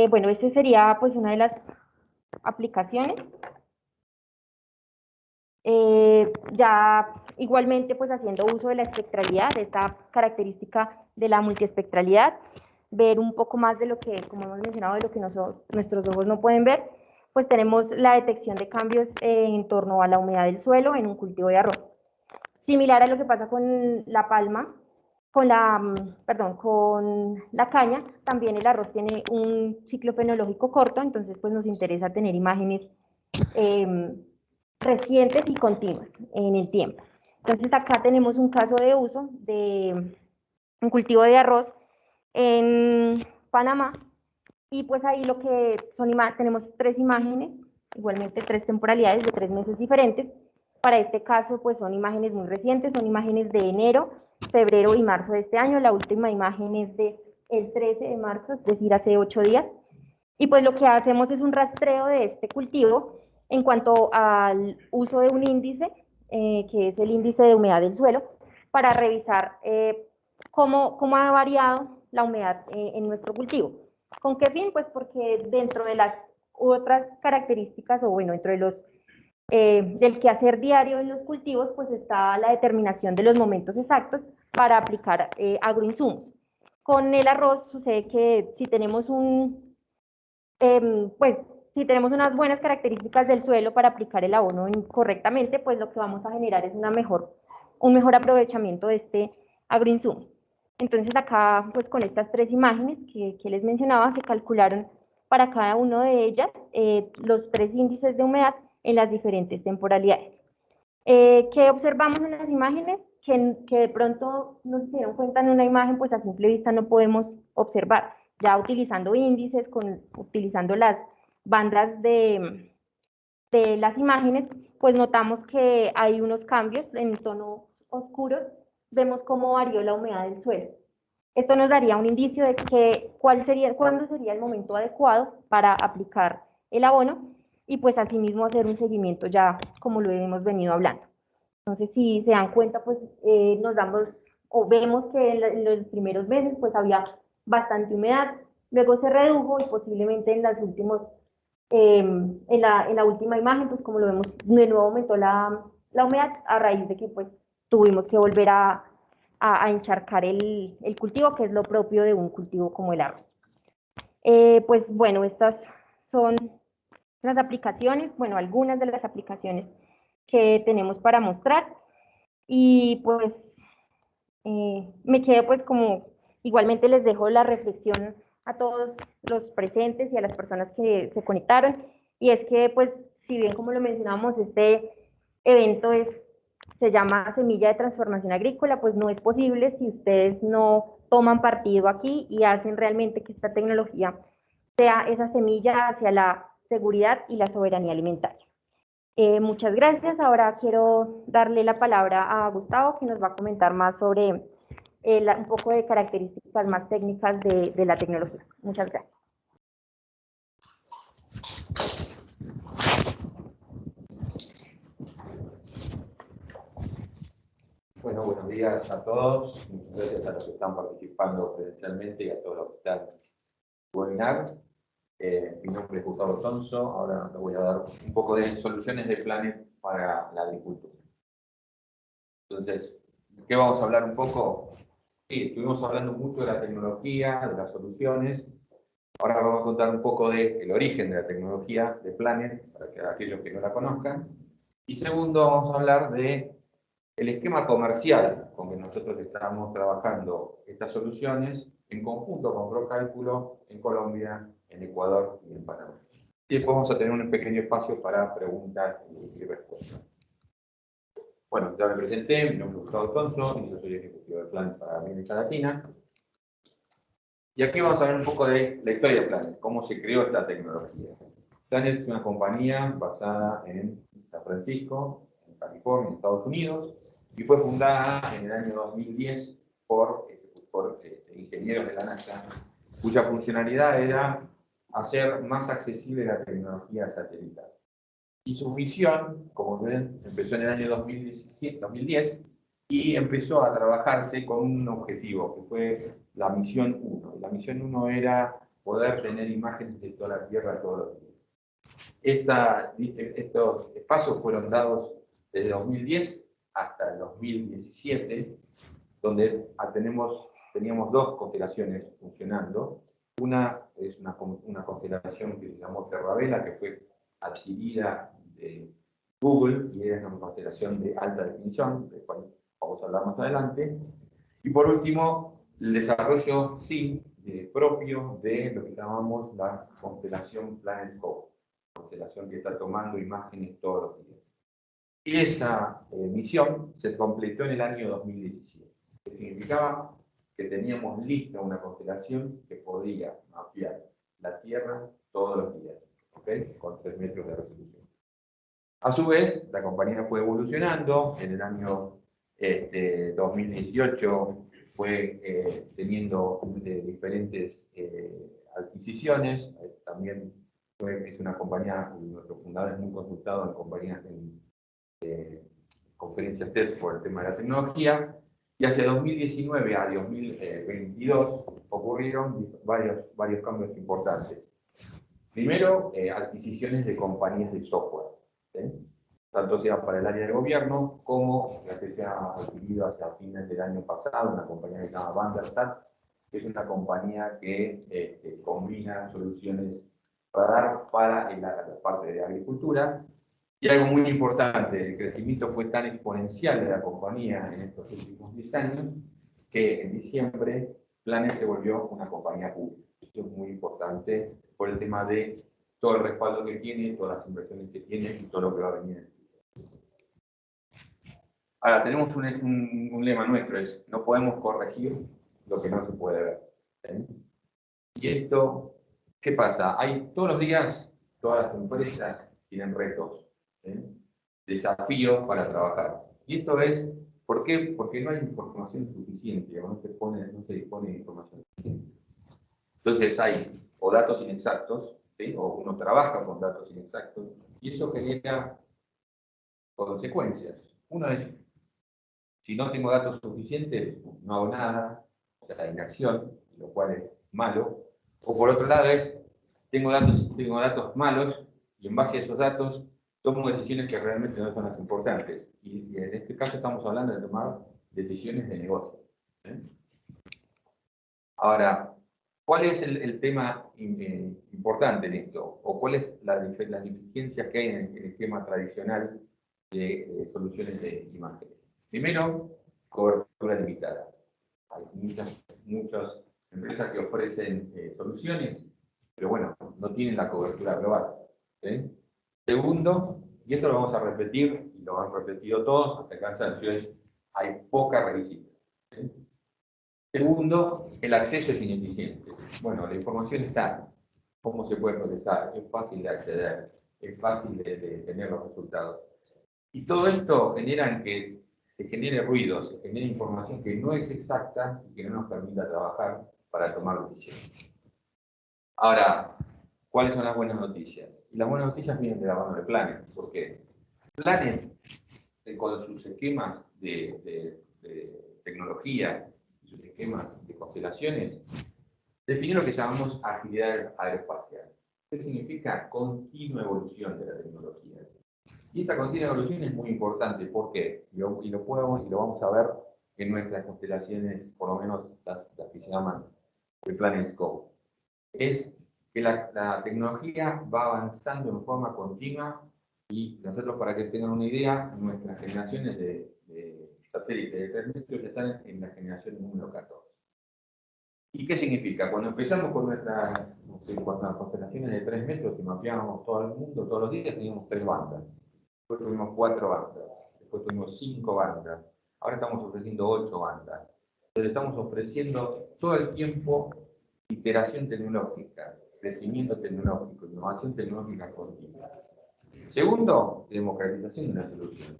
Speaker 7: Bueno, esta sería pues una de las aplicaciones. Ya igualmente pues haciendo uso de la espectralidad, de esta característica de la multiespectralidad, ver un poco más de lo que, como hemos mencionado, de lo que nuestros ojos no pueden ver, pues tenemos la detección de cambios en torno a la humedad del suelo en un cultivo de arroz. Similar a lo que pasa con la palma, con la caña, también el arroz tiene un ciclo fenológico corto, entonces pues nos interesa tener imágenes recientes y continuas en el tiempo. Entonces acá tenemos un caso de uso de un cultivo de arroz en Panamá, y pues ahí lo que son tenemos 3 imágenes, igualmente 3 temporalidades de 3 meses diferentes. Para este caso pues son imágenes muy recientes, son imágenes de enero, febrero y marzo de este año. La última imagen es de el 13 de marzo, es decir, hace 8 días. Y pues lo que hacemos es un rastreo de este cultivo en cuanto al uso de un índice, que es el índice de humedad del suelo, para revisar cómo ha variado la humedad en nuestro cultivo. ¿Con qué fin? Pues porque dentro de las otras características, o bueno, dentro de los del quehacer diario en los cultivos, pues está la determinación de los momentos exactos para aplicar agroinsumos. Con el arroz sucede que si tenemos pues si tenemos unas buenas características del suelo para aplicar el abono correctamente, pues lo que vamos a generar es un mejor aprovechamiento de este agroinsumo. Entonces acá, pues con estas 3 imágenes que les mencionaba, se calcularon para cada una de ellas los 3 índices de humedad en las diferentes temporalidades. ¿Qué observamos en las imágenes? Que de pronto no se dieron cuenta en una imagen, pues a simple vista no podemos observar. Ya utilizando índices, utilizando las bandas de las imágenes, pues notamos que hay unos cambios en tono oscuro. Vemos cómo varió la humedad del suelo. Esto nos daría un indicio de cuándo sería el momento adecuado para aplicar el abono, y pues asimismo hacer un seguimiento ya como lo hemos venido hablando. Entonces, si se dan cuenta, pues nos damos o vemos que en los primeros meses pues había bastante humedad, luego se redujo y posiblemente en la última imagen, pues como lo vemos, de nuevo aumentó la humedad a raíz de que pues tuvimos que volver a encharcar el cultivo, que es lo propio de un cultivo como el arroz. Pues bueno, estas son las aplicaciones, bueno, algunas de las aplicaciones que tenemos para mostrar, y pues me quedo pues como, igualmente les dejo la reflexión a todos los presentes y a las personas que se conectaron, y es que pues si bien como lo mencionamos, este evento se llama Semilla de Transformación Agrícola, pues no es posible si ustedes no toman partido aquí y hacen realmente que esta tecnología sea esa semilla hacia la seguridad y la soberanía alimentaria. Muchas gracias. Ahora quiero darle la palabra a Gustavo, que nos va a comentar más sobre un poco de características más técnicas de la tecnología. Muchas gracias.
Speaker 2: Bueno, buenos días a todos. Muchas gracias a los que están participando presencialmente y a todos los que están en el webinar. Mi nombre es Gustavo Tonso. Ahora les voy a dar un poco de soluciones de planes para la agricultura. Entonces, ¿qué vamos a hablar un poco? Sí, estuvimos hablando mucho de la tecnología, de las soluciones. Ahora vamos a contar un poco del origen de la tecnología de Planet, para que aquellos que no la conozcan. Y segundo, vamos a hablar de el esquema comercial con que nosotros estamos trabajando estas soluciones en conjunto con ProCálculo en Colombia, en Ecuador y en Panamá. Y después vamos a tener un pequeño espacio para preguntas y respuestas. Bueno, ya me presenté, mi nombre es Gustavo Tonso y yo soy ejecutivo de Planet para América Latina. Y aquí vamos a ver un poco de la historia de Planet, cómo se creó esta tecnología. Planet es una compañía basada en San Francisco, en California, en Estados Unidos, y fue fundada en el año 2010 por ingenieros de la NASA, cuya funcionalidad era hacer más accesible la tecnología satelital.
Speaker 8: Y su misión, como ven, empezó en el año 2010 y empezó a trabajarse con un objetivo, que fue la misión 1. La misión 1 era poder tener imágenes de toda la Tierra todos los días. Estos espacios fueron dados desde 2010 hasta el 2017, donde teníamos dos constelaciones funcionando. Una es una constelación que se llamó Terravela, que fue adquirida de Google y es una constelación de alta definición, de cual vamos a hablar más adelante. Y por último, el desarrollo propio de lo que llamamos la constelación PlanetScope, constelación que está tomando imágenes todos los días. Y esa misión se completó en el año 2017, que significaba que teníamos lista una constelación que podía mapear la Tierra todos los días, ¿okay? Con 3 metros de resolución. A su vez, la compañía fue evolucionando. En el año 2018 fue teniendo diferentes adquisiciones. También es una compañía, nuestro fundador es muy consultado en compañías en conferencias TED por el tema de la tecnología. Y hacia 2019 a 2022 ocurrieron varios cambios importantes. Primero, adquisiciones de compañías de software, ¿sí? Tanto sea para el área de gobierno como la que se ha adquirido hacia fines del año pasado, una compañía que se llama Vanderstat, que es una compañía que combina soluciones radar para la parte de agricultura. Y algo muy importante, el crecimiento fue tan exponencial de la compañía en estos últimos 10 años que en diciembre Planet se volvió una compañía pública. Esto es muy importante por el tema de todo el respaldo que tiene, todas las inversiones que tiene y todo lo que va a venir. Ahora, tenemos un lema nuestro, es no podemos corregir lo que no se puede ver, ¿sí? Y esto, ¿qué pasa? Todos los días, todas las empresas tienen retos, ¿sí? Desafíos para trabajar. Y esto es, ¿por qué? Porque no hay información suficiente, o no se dispone de información suficiente. Entonces hay o datos inexactos, ¿sí? O uno trabaja con datos inexactos, y eso genera consecuencias. Uno es, si no tengo datos suficientes, no hago nada, o sea, inacción, lo cual es malo. O por otro lado es, tengo datos malos, y en base a esos datos tomo decisiones que realmente no son las importantes. Y en este caso estamos hablando de tomar decisiones de negocio, ¿sí? Ahora, ¿cuál es el tema importante en esto? ¿O cuál es las deficiencias que hay en el esquema tradicional de soluciones de imágenes? Primero, cobertura limitada. Hay muchas empresas que ofrecen soluciones, pero bueno, no tienen la cobertura global, ¿sí? Segundo, y esto lo vamos a repetir, y lo han repetido todos hasta el cansancio, hay poca revisión, ¿sí? Segundo, el acceso es ineficiente. Bueno, la información está. ¿Cómo se puede procesar? Es fácil de acceder, es fácil de tener los resultados. Y todo esto genera que se genere ruido, se genere información que no es exacta y que no nos permita trabajar para tomar decisiones. Ahora, ¿cuáles son las buenas noticias? Y las buenas noticias vienen de la mano de Planet, porque Planet, con sus esquemas de tecnología, sus esquemas de constelaciones, definió lo que llamamos agilidad aeroespacial. ¿Qué significa? Continua evolución de la tecnología. Y esta continua evolución es muy importante. ¿Por qué? Y lo vamos a ver en nuestras constelaciones, por lo menos las que se llaman el PlanetScope. Es que la tecnología va avanzando en forma continua y nosotros, para que tengan una idea, nuestras generaciones de satélites de 3 metros están en la generación número 14. ¿Y qué significa? Cuando empezamos con nuestras constelaciones de 3 metros y mapeábamos todo el mundo todos los días, teníamos 3 bandas. Después tuvimos 4 bandas. Después tuvimos 5 bandas. Ahora estamos ofreciendo 8 bandas. Entonces estamos ofreciendo todo el tiempo iteración tecnológica, crecimiento tecnológico, innovación tecnológica continua. Segundo, democratización de la solución.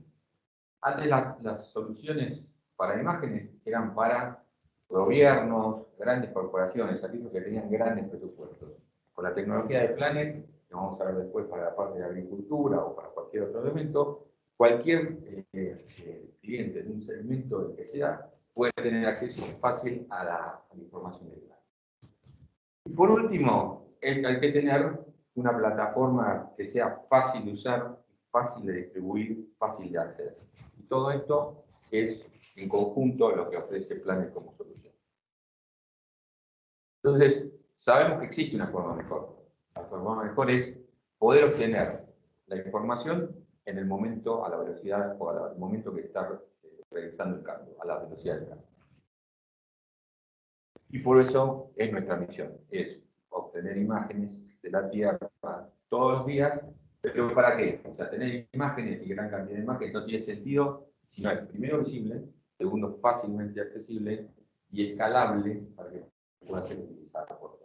Speaker 8: Antes las soluciones para imágenes eran para gobiernos, grandes corporaciones, aquellos que tenían grandes presupuestos. Con la tecnología de Planet que vamos a ver después para la parte de agricultura o para cualquier otro elemento, cualquier cliente de un segmento del que sea puede tener acceso fácil a la información del plan. Y por último, hay que tener una plataforma que sea fácil de usar, fácil de distribuir, fácil de acceder. Y todo esto es en conjunto lo que ofrece Planet como solución. Entonces, sabemos que existe una forma mejor. La forma mejor es poder obtener la información en el momento, a la velocidad o al momento que está realizando el cambio, a la velocidad del cambio. Y por eso es nuestra misión, es obtener imágenes de la Tierra todos los días. ¿Pero para qué? O sea, tener imágenes y gran cantidad de imágenes no tiene sentido si no es, primero, visible, segundo, fácilmente accesible y escalable para que pueda ser utilizado por todos.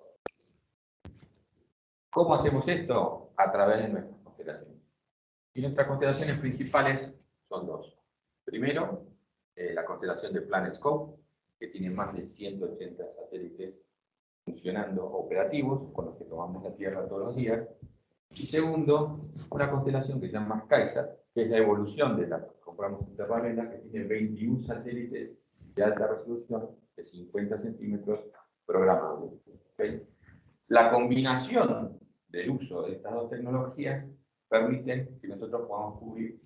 Speaker 8: ¿Cómo hacemos esto? A través de nuestras constelaciones. Y nuestras constelaciones principales son dos. Primero, la constelación de PlanetScope, que tiene más de 180 satélites funcionando operativos, con los que tomamos la Tierra todos los días. Y segundo, una constelación que se llama Skyzat, que es la evolución de la que compramos en Terravela, que tiene 21 satélites de alta resolución de 50 centímetros programables. ¿Okay? La combinación del uso de estas dos tecnologías permiten que nosotros podamos cubrir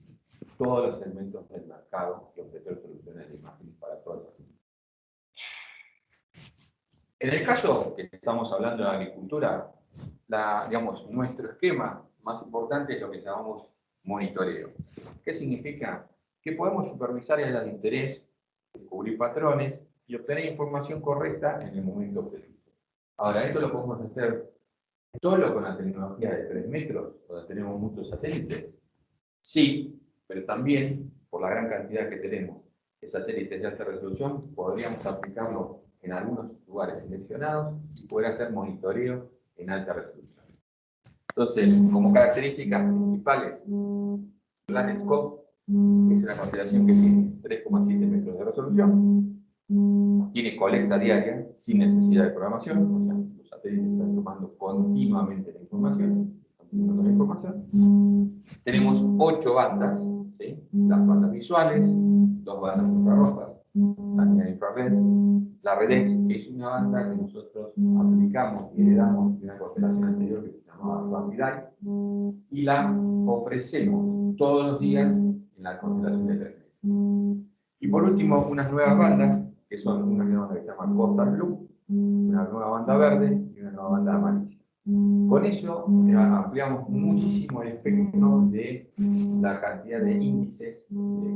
Speaker 8: todos los segmentos del mercado y ofrecer soluciones de imágenes para todos. En el caso que estamos hablando de agricultura, digamos, nuestro esquema más importante es lo que llamamos monitoreo. ¿Qué significa? Que podemos supervisar áreas de interés, descubrir patrones y obtener información correcta en el momento objetivo. Ahora, esto lo podemos hacer solo con la tecnología de 3 metros, donde tenemos muchos satélites. Sí, pero también, por la gran cantidad que tenemos de satélites de alta resolución, podríamos aplicarlo en algunos lugares seleccionados y poder hacer monitoreo en alta resolución. Entonces, como características principales, PlanetScope es una constelación que tiene 3,7 metros de resolución, tiene colecta diaria sin necesidad de programación, o sea, los satélites están tomando continuamente la información. Tenemos 8 bandas, ¿sí? Las bandas visuales, 2 bandas infrarrojas, la señal infrared, la REDEX, que es una banda que nosotros aplicamos y heredamos de una constelación anterior que se llamaba Rapidae, y la ofrecemos todos los días en la constelación de 3 metros. Y por último, unas nuevas bandas, que son una banda que se llama Coastal Blue, una nueva banda verde y una nueva banda amarilla. Con eso ampliamos muchísimo el espectro de la cantidad de índices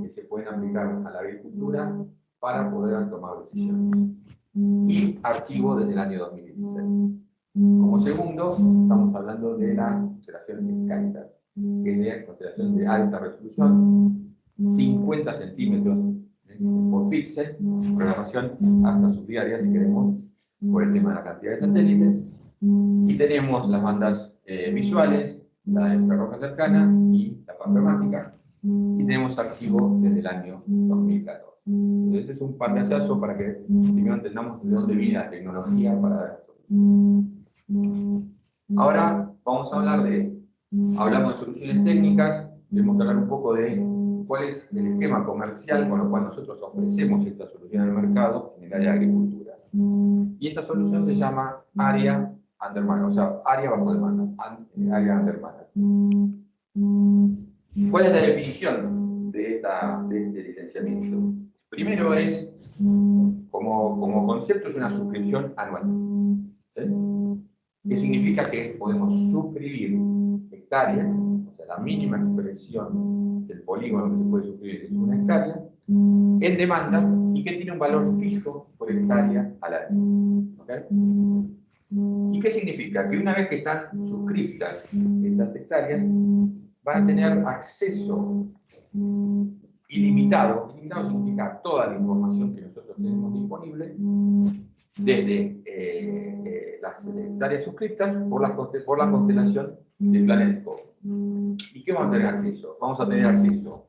Speaker 8: que se pueden aplicar a la agricultura para poder tomar decisiones. Y archivo desde el año 2016. Como segundo, estamos hablando de la constelación de Skyzat, que es la constelación de alta resolución, 50 centímetros por píxel, programación hasta subdiaria si queremos, por el tema de la cantidad de satélites. Y tenemos las bandas visuales, la infrarroja cercana y la panfermática. Y tenemos archivo desde el año 2014. Entonces, este es un pantallazo para que primero entendamos de dónde viene la tecnología para dar esto. Ahora vamos a hablar hablamos de soluciones técnicas, tenemos que hablar un poco de cuál es el esquema comercial con lo cual nosotros ofrecemos esta solución al mercado en el área de agricultura. Y esta solución se llama área undermanaged, o sea, área bajo demanda, área undermanaged. ¿Cuál es la definición de este licenciamiento? Primero es, como concepto, es una suscripción anual. ¿Sí? ¿Qué significa? Que podemos suscribir hectáreas, o sea, la mínima expresión del polígono que se puede suscribir es una hectárea, en demanda y que tiene un valor fijo por hectárea al año. ¿Okay? ¿Y qué significa? Que una vez que están suscritas esas hectáreas, van a tener acceso ilimitado. Ilimitado significa toda la información que nosotros tenemos disponible desde las hectáreas suscritas por la constelación de PlanetScope. ¿Y qué vamos a tener acceso? Vamos a tener acceso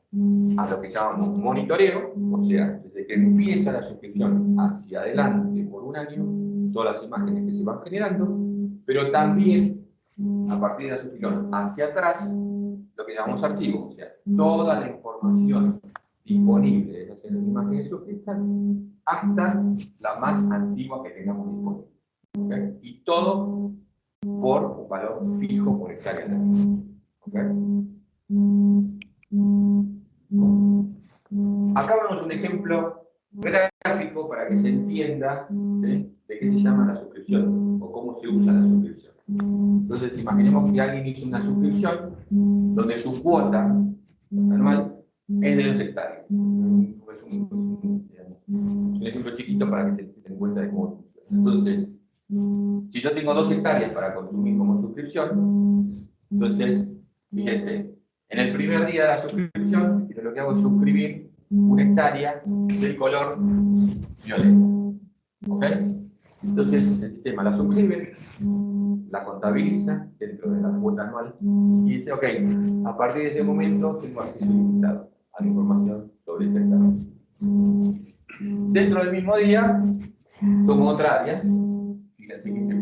Speaker 8: a lo que llamamos monitoreo, o sea, desde que empieza la suscripción hacia adelante por un año, todas las imágenes que se van generando, pero también a partir de la suscripción hacia atrás, lo que llamamos archivo, o sea, toda la información disponible de esas imágenes suscritas hasta la más antigua que tengamos disponible. ¿Okay? Y todo por un valor fijo por hectárea. ¿Okay? Acá vemos un ejemplo gráfico para que se entienda, ¿sí?, de qué se llama la suscripción o cómo se usa la suscripción. Entonces, imaginemos que alguien hizo una suscripción donde su cuota anual es de 2 hectáreas. Es un ejemplo chiquito para que se den cuenta de cómo funciona. Entonces, si yo tengo 2 hectáreas para consumir como suscripción, entonces, fíjense, en el primer día de la suscripción, lo que hago es suscribir 1 hectárea del color violeta. ¿Ok? Entonces, el sistema la suscribe, la contabiliza dentro de la cuota anual y dice, ok, a partir de ese momento tengo acceso ilimitado a la información sobre ese hectárea. Dentro del mismo día, tomo otra área. Fíjense que este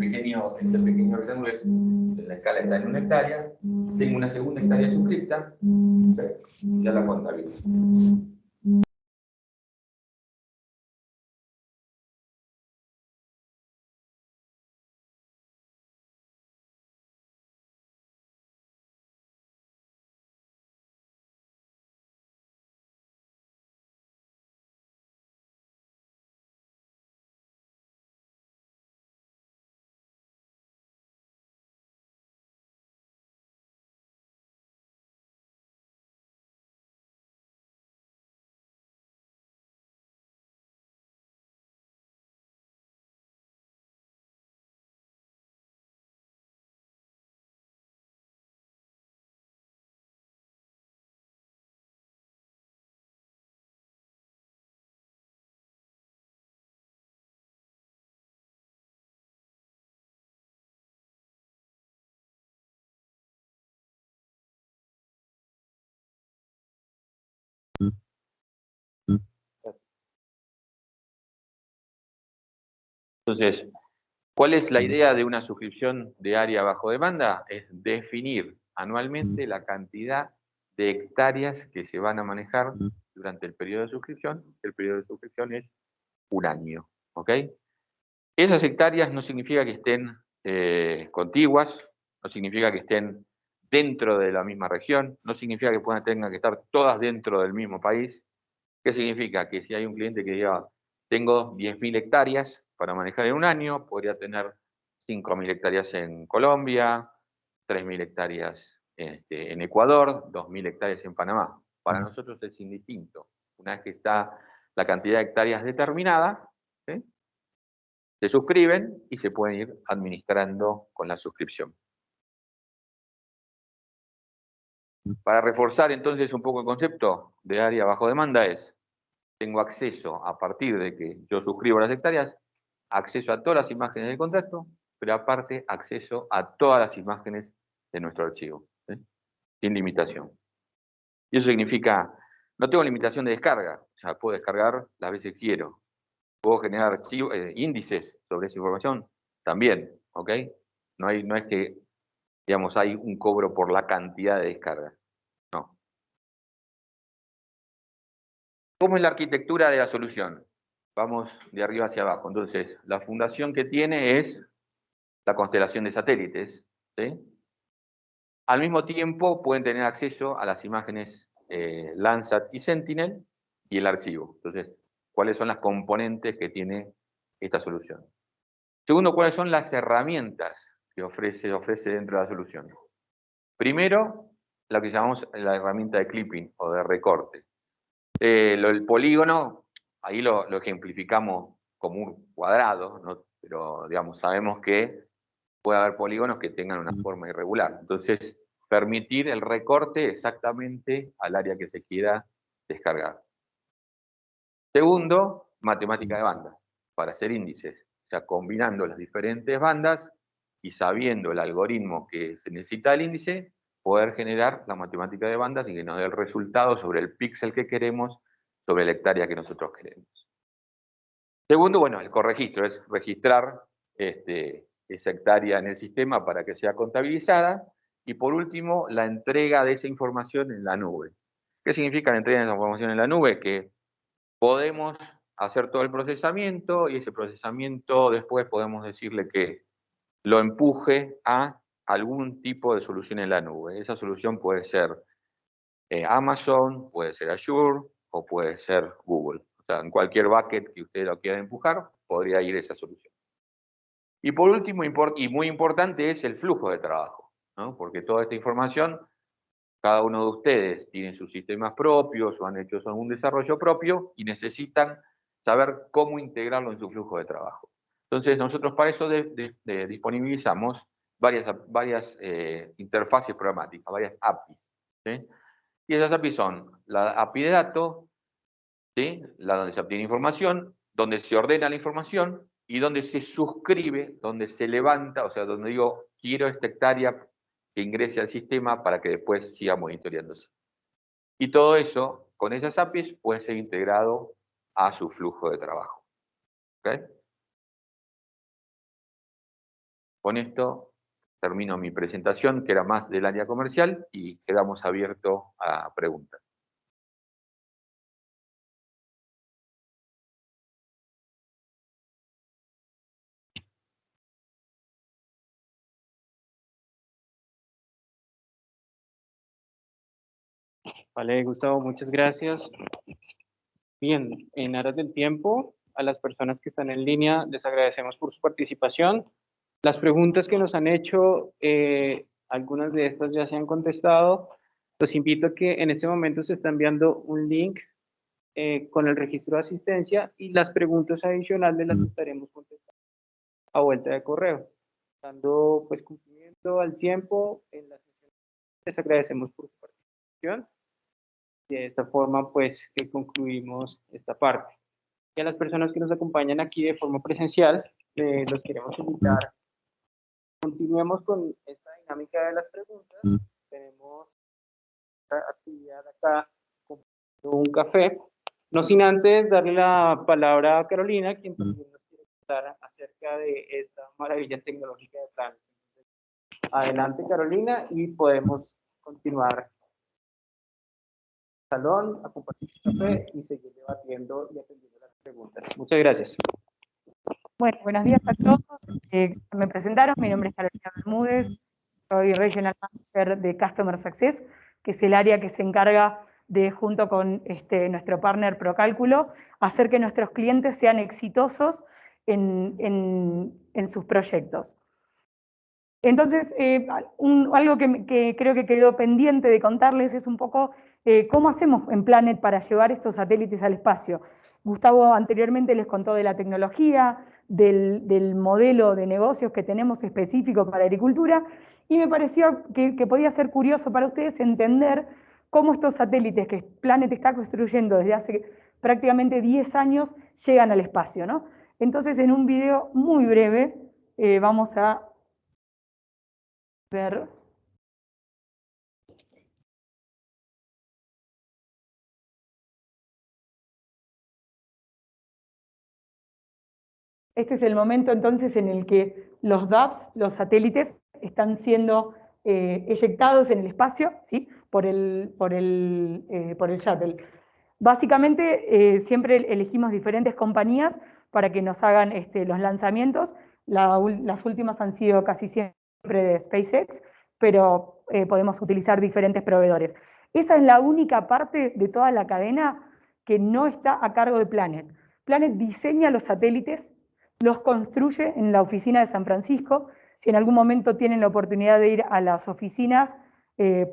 Speaker 8: pequeño rectángulo es, la escala está en 1 hectárea, tengo una segunda hectárea suscripta, ya la contabilizo. Entonces, ¿cuál es la idea de una suscripción de área bajo demanda? Es definir anualmente la cantidad de hectáreas que se van a manejar durante el periodo de suscripción. El periodo de suscripción es 1 año. ¿Ok? Esas hectáreas no significa que estén contiguas, no significa que estén dentro de la misma región, no significa que tengan que estar todas dentro del mismo país. ¿Qué significa? Que si hay un cliente que diga, tengo 10.000 hectáreas para manejar en 1 año, podría tener 5.000 hectáreas en Colombia, 3.000 hectáreas en Ecuador, 2.000 hectáreas en Panamá. Para nosotros es indistinto. Una vez que está la cantidad de hectáreas determinada, ¿sí?, se suscriben y se pueden ir administrando con la suscripción. Para reforzar entonces un poco el concepto de área bajo demanda es, tengo acceso a partir de que yo suscribo las hectáreas, acceso a todas las imágenes del contrato, pero aparte acceso a todas las imágenes de nuestro archivo, ¿sí?, sin limitación. Y eso significa, no tengo limitación de descarga, o sea, puedo descargar las veces que quiero. Puedo generar índices sobre esa información también, ¿ok? No es que, digamos, hay un cobro por la cantidad de descarga. No. ¿Cómo es la arquitectura de la solución? Vamos de arriba hacia abajo. Entonces, la fundación que tiene es la constelación de satélites, ¿sí? Al mismo tiempo, pueden tener acceso a las imágenes Landsat y Sentinel y el archivo. Entonces, ¿cuáles son las componentes que tiene esta solución? Segundo, ¿cuáles son las herramientas que ofrece dentro de la solución? Primero, lo que llamamos la herramienta de clipping o de recorte. El polígono, ahí lo ejemplificamos como un cuadrado, ¿no? Pero digamos, sabemos que puede haber polígonos que tengan una forma irregular. Entonces, permitir el recorte exactamente al área que se quiera descargar. Segundo, matemática de banda, para hacer índices. O sea, combinando las diferentes bandas y sabiendo el algoritmo que se necesita del índice, poder generar la matemática de bandas y que nos dé el resultado sobre el píxel que queremos, sobre la hectárea que nosotros queremos. Segundo, bueno, el corregistro es registrar esa hectárea en el sistema para que sea contabilizada. Y por último, la entrega de esa información en la nube. ¿Qué significa la entrega de esa información en la nube? Que podemos hacer todo el procesamiento y ese procesamiento después podemos decirle que lo empuje a algún tipo de solución en la nube. Esa solución puede ser Amazon, puede ser Azure o puede ser Google. O sea, en cualquier bucket que ustedes lo quieran empujar, podría ir esa solución. Y por último, y muy importante, es el flujo de trabajo, ¿no? Porque toda esta información, cada uno de ustedes tiene sus sistemas propios o han hecho un desarrollo propio y necesitan saber cómo integrarlo en su flujo de trabajo. Entonces, nosotros para eso disponibilizamos varias interfaces programáticas, varias APIs, ¿sí? Y esas APIs son la API de datos, ¿sí? La donde se obtiene información, donde se ordena la información y donde se suscribe, donde se levanta, o sea, donde digo, quiero esta hectárea que ingrese al sistema para que después siga monitoreándose. Y todo eso, con esas APIs, puede ser integrado a su flujo de trabajo. ¿Okay? Con esto termino mi presentación, que era más del área comercial, y quedamos abiertos a preguntas.
Speaker 1: Vale, Gustavo, muchas gracias. Bien, en aras del tiempo, a las personas que están en línea, les agradecemos por su participación. Las preguntas que nos han hecho, algunas de estas ya se han contestado. Los invito a que en este momento se está enviando un link con el registro de asistencia y las preguntas adicionales las estaremos contestando a vuelta de correo. Dando pues cumplimiento al tiempo en la sesión, les agradecemos por su participación. De esta forma, pues, concluimos esta parte. Y a las personas que nos acompañan aquí de forma presencial, los queremos invitar. Continuemos con esta dinámica de las preguntas. Tenemos esta actividad acá, un café. No sin antes darle la palabra a Carolina, quien también nos quiere contar acerca de esta maravilla tecnológica de Planet. Adelante, Carolina, y podemos continuar salón, a compartir café y seguir debatiendo y atendiendo las preguntas. Muchas gracias.
Speaker 9: Bueno, buenos días a todos. Me presentaron, mi nombre es Carolina Bermúdez, soy Regional Manager de Customer Success, que es el área que se encarga de, junto con nuestro partner Procálculo, hacer que nuestros clientes sean exitosos en sus proyectos. Entonces, algo que creo que quedó pendiente de contarles es un poco cómo hacemos en Planet para llevar estos satélites al espacio. Gustavo anteriormente les contó de la tecnología, del modelo de negocios que tenemos específico para agricultura, y me pareció que podía ser curioso para ustedes entender cómo estos satélites que Planet está construyendo desde hace prácticamente 10 años llegan al espacio, ¿no? Entonces, en un video muy breve vamos a ver. Este es el momento entonces en el que los DAPS, los satélites, están siendo eyectados en el espacio, ¿sí? por el shuttle. Básicamente siempre elegimos diferentes compañías para que nos hagan los lanzamientos. Las últimas han sido casi siempre de SpaceX, pero podemos utilizar diferentes proveedores. Esa es la única parte de toda la cadena que no está a cargo de Planet. Planet diseña los satélites, los construye en la oficina de San Francisco. Si en algún momento tienen la oportunidad de ir a las oficinas,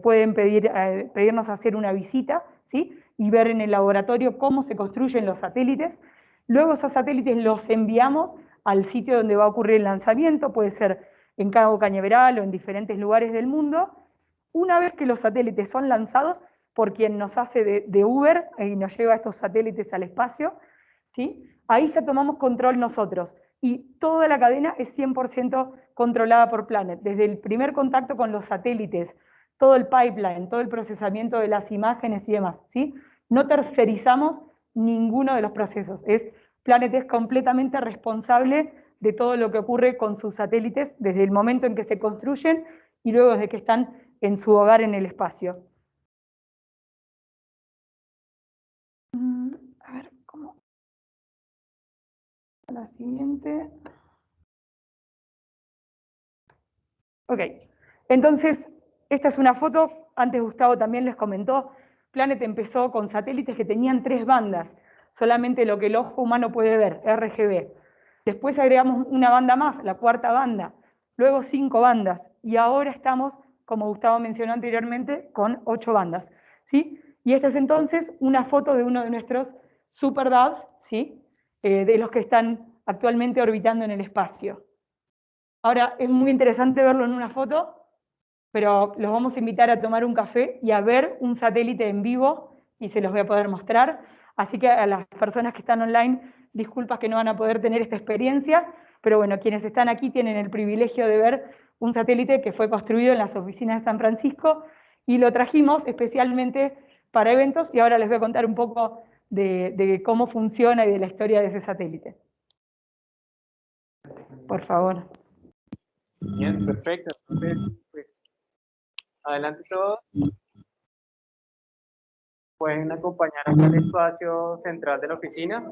Speaker 9: pueden pedirnos hacer una visita, ¿sí? Y ver en el laboratorio cómo se construyen los satélites. Luego esos satélites los enviamos al sitio donde va a ocurrir el lanzamiento, puede ser en Cabo Cañaveral o en diferentes lugares del mundo. Una vez que los satélites son lanzados, por quien nos hace de Uber y nos lleva estos satélites al espacio, ¿sí? Ahí ya tomamos control nosotros y toda la cadena es 100% controlada por Planet, desde el primer contacto con los satélites, todo el pipeline, todo el procesamiento de las imágenes y demás, ¿sí? No tercerizamos ninguno de los procesos. Planet es completamente responsable de todo lo que ocurre con sus satélites desde el momento en que se construyen y luego desde que están en su hogar en el espacio. A ver, ¿cómo? La siguiente. Ok, entonces, esta es una foto, antes Gustavo también les comentó, Planet empezó con satélites que tenían 3 bandas, solamente lo que el ojo humano puede ver, RGB. Después agregamos una banda más, la 4ª banda, luego 5 bandas, y ahora estamos, como Gustavo mencionó anteriormente, con 8 bandas, ¿sí? Y esta es entonces una foto de uno de nuestros super DABs, ¿sí? De los que están actualmente orbitando en el espacio. Ahora, es muy interesante verlo en una foto, pero los vamos a invitar a tomar un café y a ver un satélite en vivo y se los voy a poder mostrar. Así que a las personas que están online, disculpas que no van a poder tener esta experiencia, pero bueno, quienes están aquí tienen el privilegio de ver un satélite que fue construido en las oficinas de San Francisco y lo trajimos especialmente para eventos y ahora les voy a contar un poco de cómo funciona y de la historia de ese satélite. Por favor.
Speaker 1: Bien, perfecto. Entonces, pues, adelante todos. Pueden acompañar aquí al espacio central de la oficina.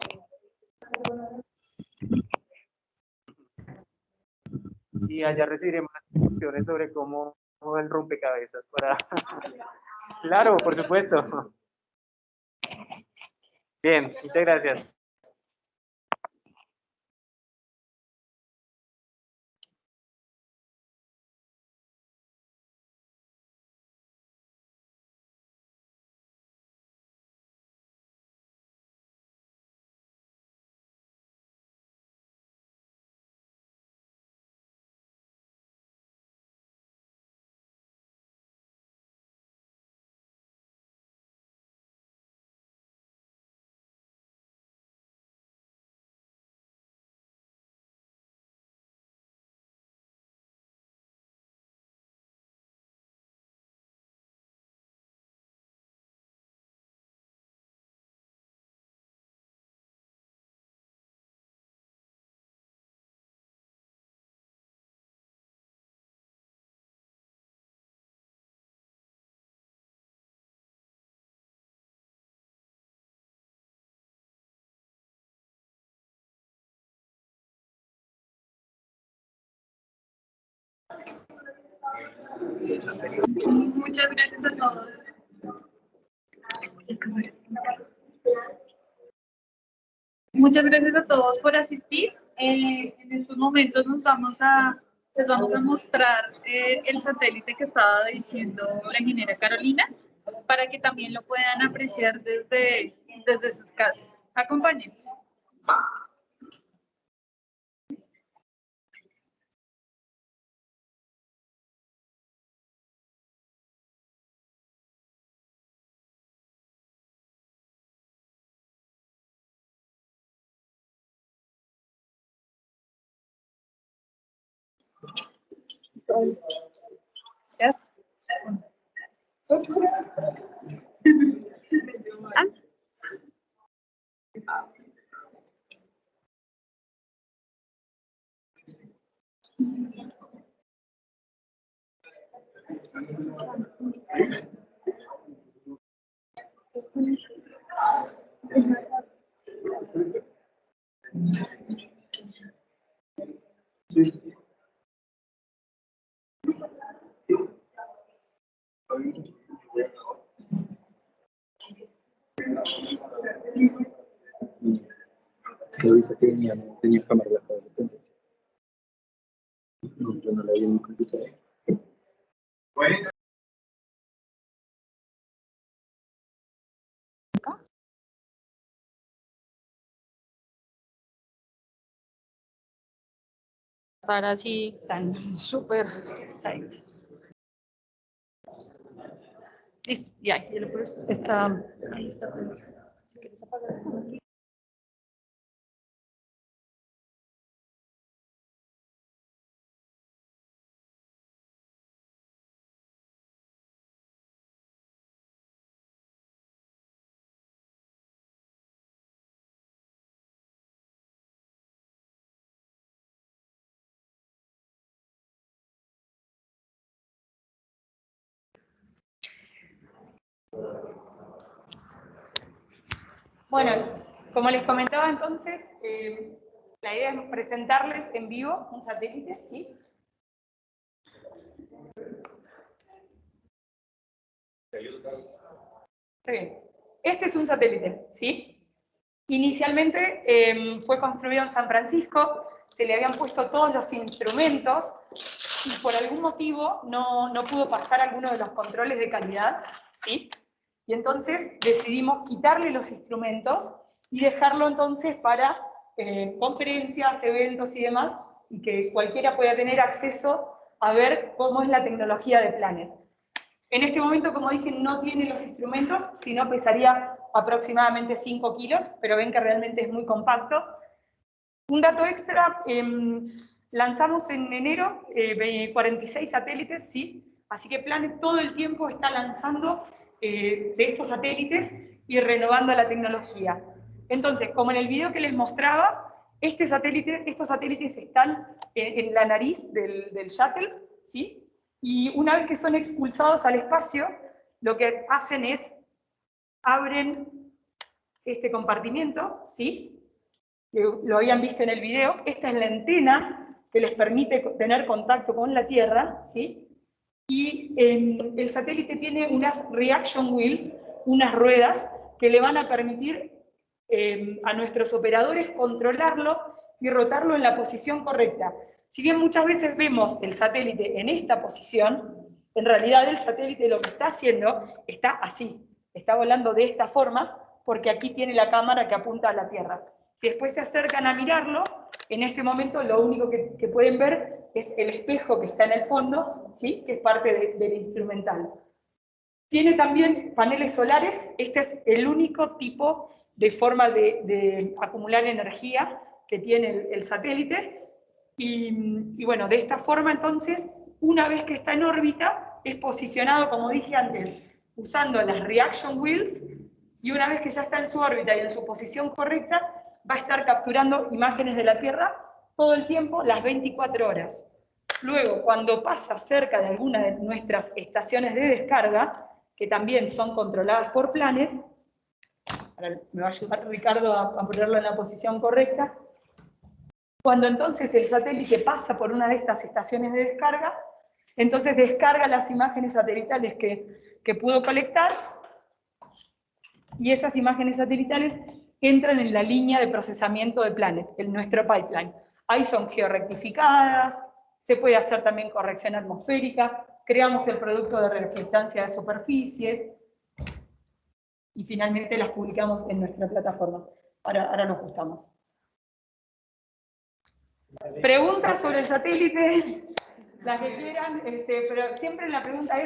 Speaker 1: Y allá recibiremos las instrucciones sobre cómo el rompecabezas para... Claro, por supuesto. Bien, muchas gracias.
Speaker 4: Muchas gracias a todos. Muchas gracias a todos por asistir. En estos momentos les vamos a mostrar el satélite que estaba diciendo la ingeniera Carolina, para que también lo puedan apreciar desde sus casas. Acompáñenos. Yes.
Speaker 10: Ahorita que venía, no tenía cámara de presencia. No, yo no la vi en mi computadora.
Speaker 4: Estar así tan súper tight. Listo, ya, sí, lo puse. Ahí está. Si quieres apagar.
Speaker 9: Bueno, como les comentaba entonces, la idea es presentarles en vivo un satélite, ¿sí? Está bien. Este es un satélite, ¿sí? Inicialmente fue construido en San Francisco, se le habían puesto todos los instrumentos y por algún motivo no pudo pasar alguno de los controles de calidad, ¿sí? Y entonces decidimos quitarle los instrumentos y dejarlo entonces para conferencias, eventos y demás, y que cualquiera pueda tener acceso a ver cómo es la tecnología de Planet. En este momento, como dije, no tiene los instrumentos, sino pesaría aproximadamente 5 kilos, pero ven que realmente es muy compacto. Un dato extra, lanzamos en enero 46 satélites, ¿sí? Así que Planet todo el tiempo está lanzando de estos satélites y renovando la tecnología. Entonces, como en el video que les mostraba, estos satélites están en la nariz del shuttle, ¿sí? Y una vez que son expulsados al espacio, lo que hacen es, abren este compartimiento, ¿sí? Lo habían visto en el video. Esta es la antena que les permite tener contacto con la Tierra, ¿sí? Y el satélite tiene unas reaction wheels, unas ruedas que le van a permitir a nuestros operadores controlarlo y rotarlo en la posición correcta. Si bien muchas veces vemos el satélite en esta posición, en realidad el satélite lo que está haciendo está así, está volando de esta forma, porque aquí tiene la cámara que apunta a la Tierra. Si después se acercan a mirarlo, en este momento lo único que pueden ver es el espejo que está en el fondo, ¿sí? Que es parte del instrumental. Tiene también paneles solares. Este es el único tipo de forma de acumular energía que tiene el satélite. Y bueno, de esta forma entonces, una vez que está en órbita, es posicionado, como dije antes, usando las reaction wheels, y una vez que ya está en su órbita y en su posición correcta, va a estar capturando imágenes de la Tierra todo el tiempo, las 24 horas. Luego, cuando pasa cerca de alguna de nuestras estaciones de descarga, que también son controladas por Planet, ahora me va a ayudar Ricardo a ponerlo en la posición correcta, cuando entonces el satélite pasa por una de estas estaciones de descarga, entonces descarga las imágenes satelitales que pudo colectar, y esas imágenes satelitales entran en la línea de procesamiento de Planet, en nuestro pipeline. Ahí son georrectificadas, se puede hacer también corrección atmosférica, creamos el producto de reflectancia de superficie, y finalmente las publicamos en nuestra plataforma. Ahora lo ajustamos. Preguntas sobre el satélite, las que quieran, pero siempre la pregunta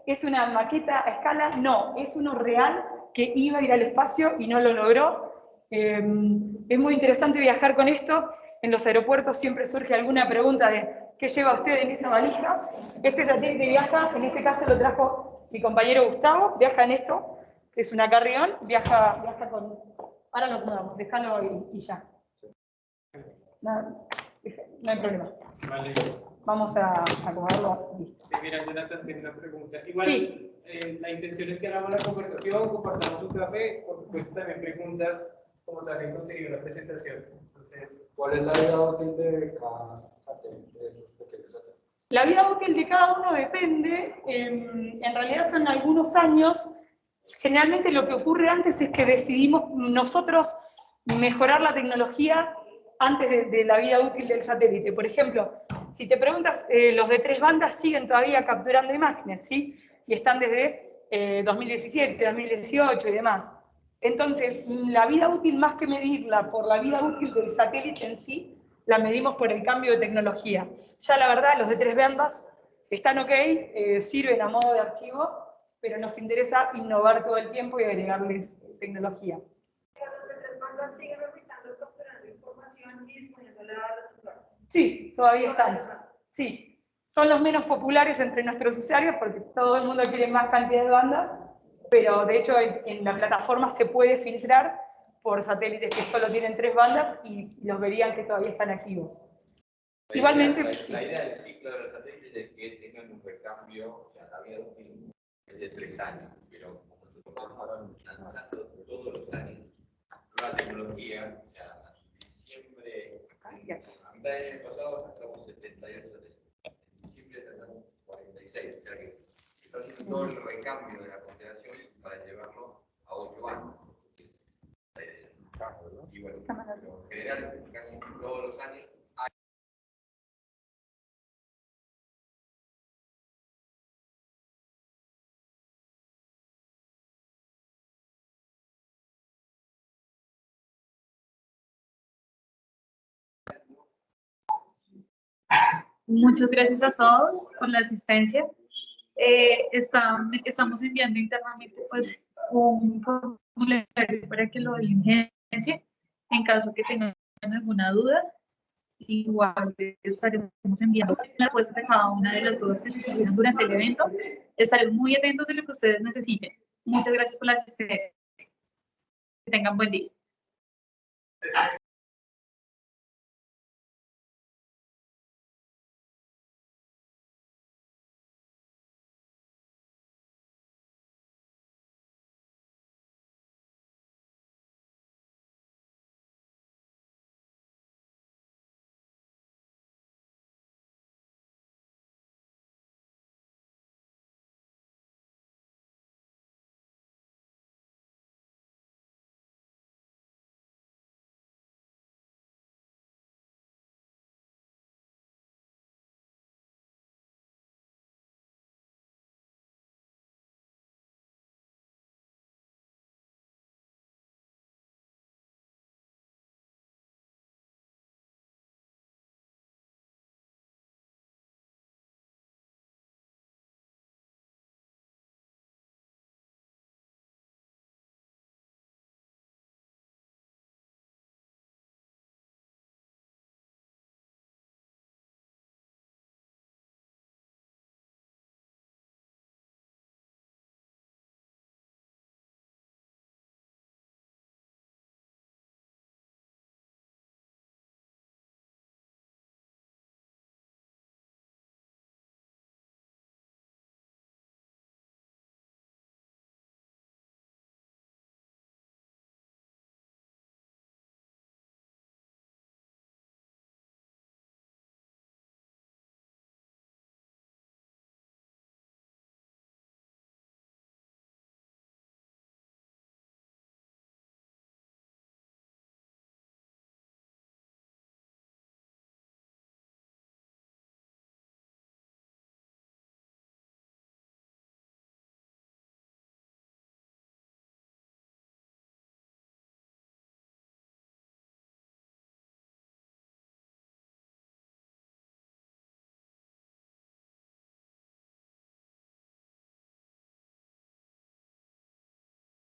Speaker 9: ¿es una maqueta a escala? No, es uno real que iba a ir al espacio y no lo logró. Es muy interesante viajar con esto. En los aeropuertos siempre surge alguna pregunta de ¿qué lleva usted en esa valija? Este satélite viaja, en este caso lo trajo mi compañero Gustavo, viaja en esto, que es una carrión, viaja con... Ahora lo acomodamos, déjalo y ya. Nada. No hay problema.
Speaker 11: Vale.
Speaker 9: Vamos a acomodarlo. Listo.
Speaker 11: Sí, mira, Jonathan tiene una pregunta. Igual,
Speaker 9: sí.
Speaker 11: La intención es que hagamos la conversación, compartamos un café, por supuesto también preguntas, como también conseguir una presentación. Entonces,
Speaker 2: ¿cuál es la vida útil de cada satélite, de esos pequeños satélites?
Speaker 9: La vida útil de cada uno depende, en realidad son algunos años. Generalmente lo que ocurre antes es que decidimos nosotros mejorar la tecnología antes de la vida útil del satélite. Por ejemplo, si te preguntas, los de 3 bandas siguen todavía capturando imágenes, ¿sí? Y están desde 2017, 2018 y demás. Entonces, la vida útil, más que medirla por la vida útil del satélite en sí, la medimos por el cambio de tecnología. Ya la verdad, los de 3 bandas están ok, sirven a modo de archivo, pero nos interesa innovar todo el tiempo y agregarles tecnología. Sí, todavía están. Sí, son los menos populares entre nuestros usuarios porque todo el mundo quiere más cantidad de bandas, pero de hecho en la plataforma se puede filtrar por satélites que solo tienen 3 bandas y los verían que todavía están activos. Igualmente,
Speaker 8: la idea del ciclo de los satélites es que tengan un recambio, o sea, la vida útil es de 3 años, pero como van lanzando todos los años nueva tecnología. En diciembre, a mitad del año pasado, lanzamos 78 satélites. En diciembre lanzamos 46. O sea que está haciendo todo el recambio de la constelación para llevarlo a 8 años. Y bueno, pero en general, casi todos los años hay.
Speaker 4: Muchas gracias a todos por la asistencia. Estamos enviando internamente pues, un formulario para que lo diligencien en caso que tengan alguna duda. Igual estaremos enviando la respuesta de cada una de las dudas que se surgieron durante el evento. Estaremos muy atentos de lo que ustedes necesiten. Muchas gracias por la asistencia. Que tengan buen día.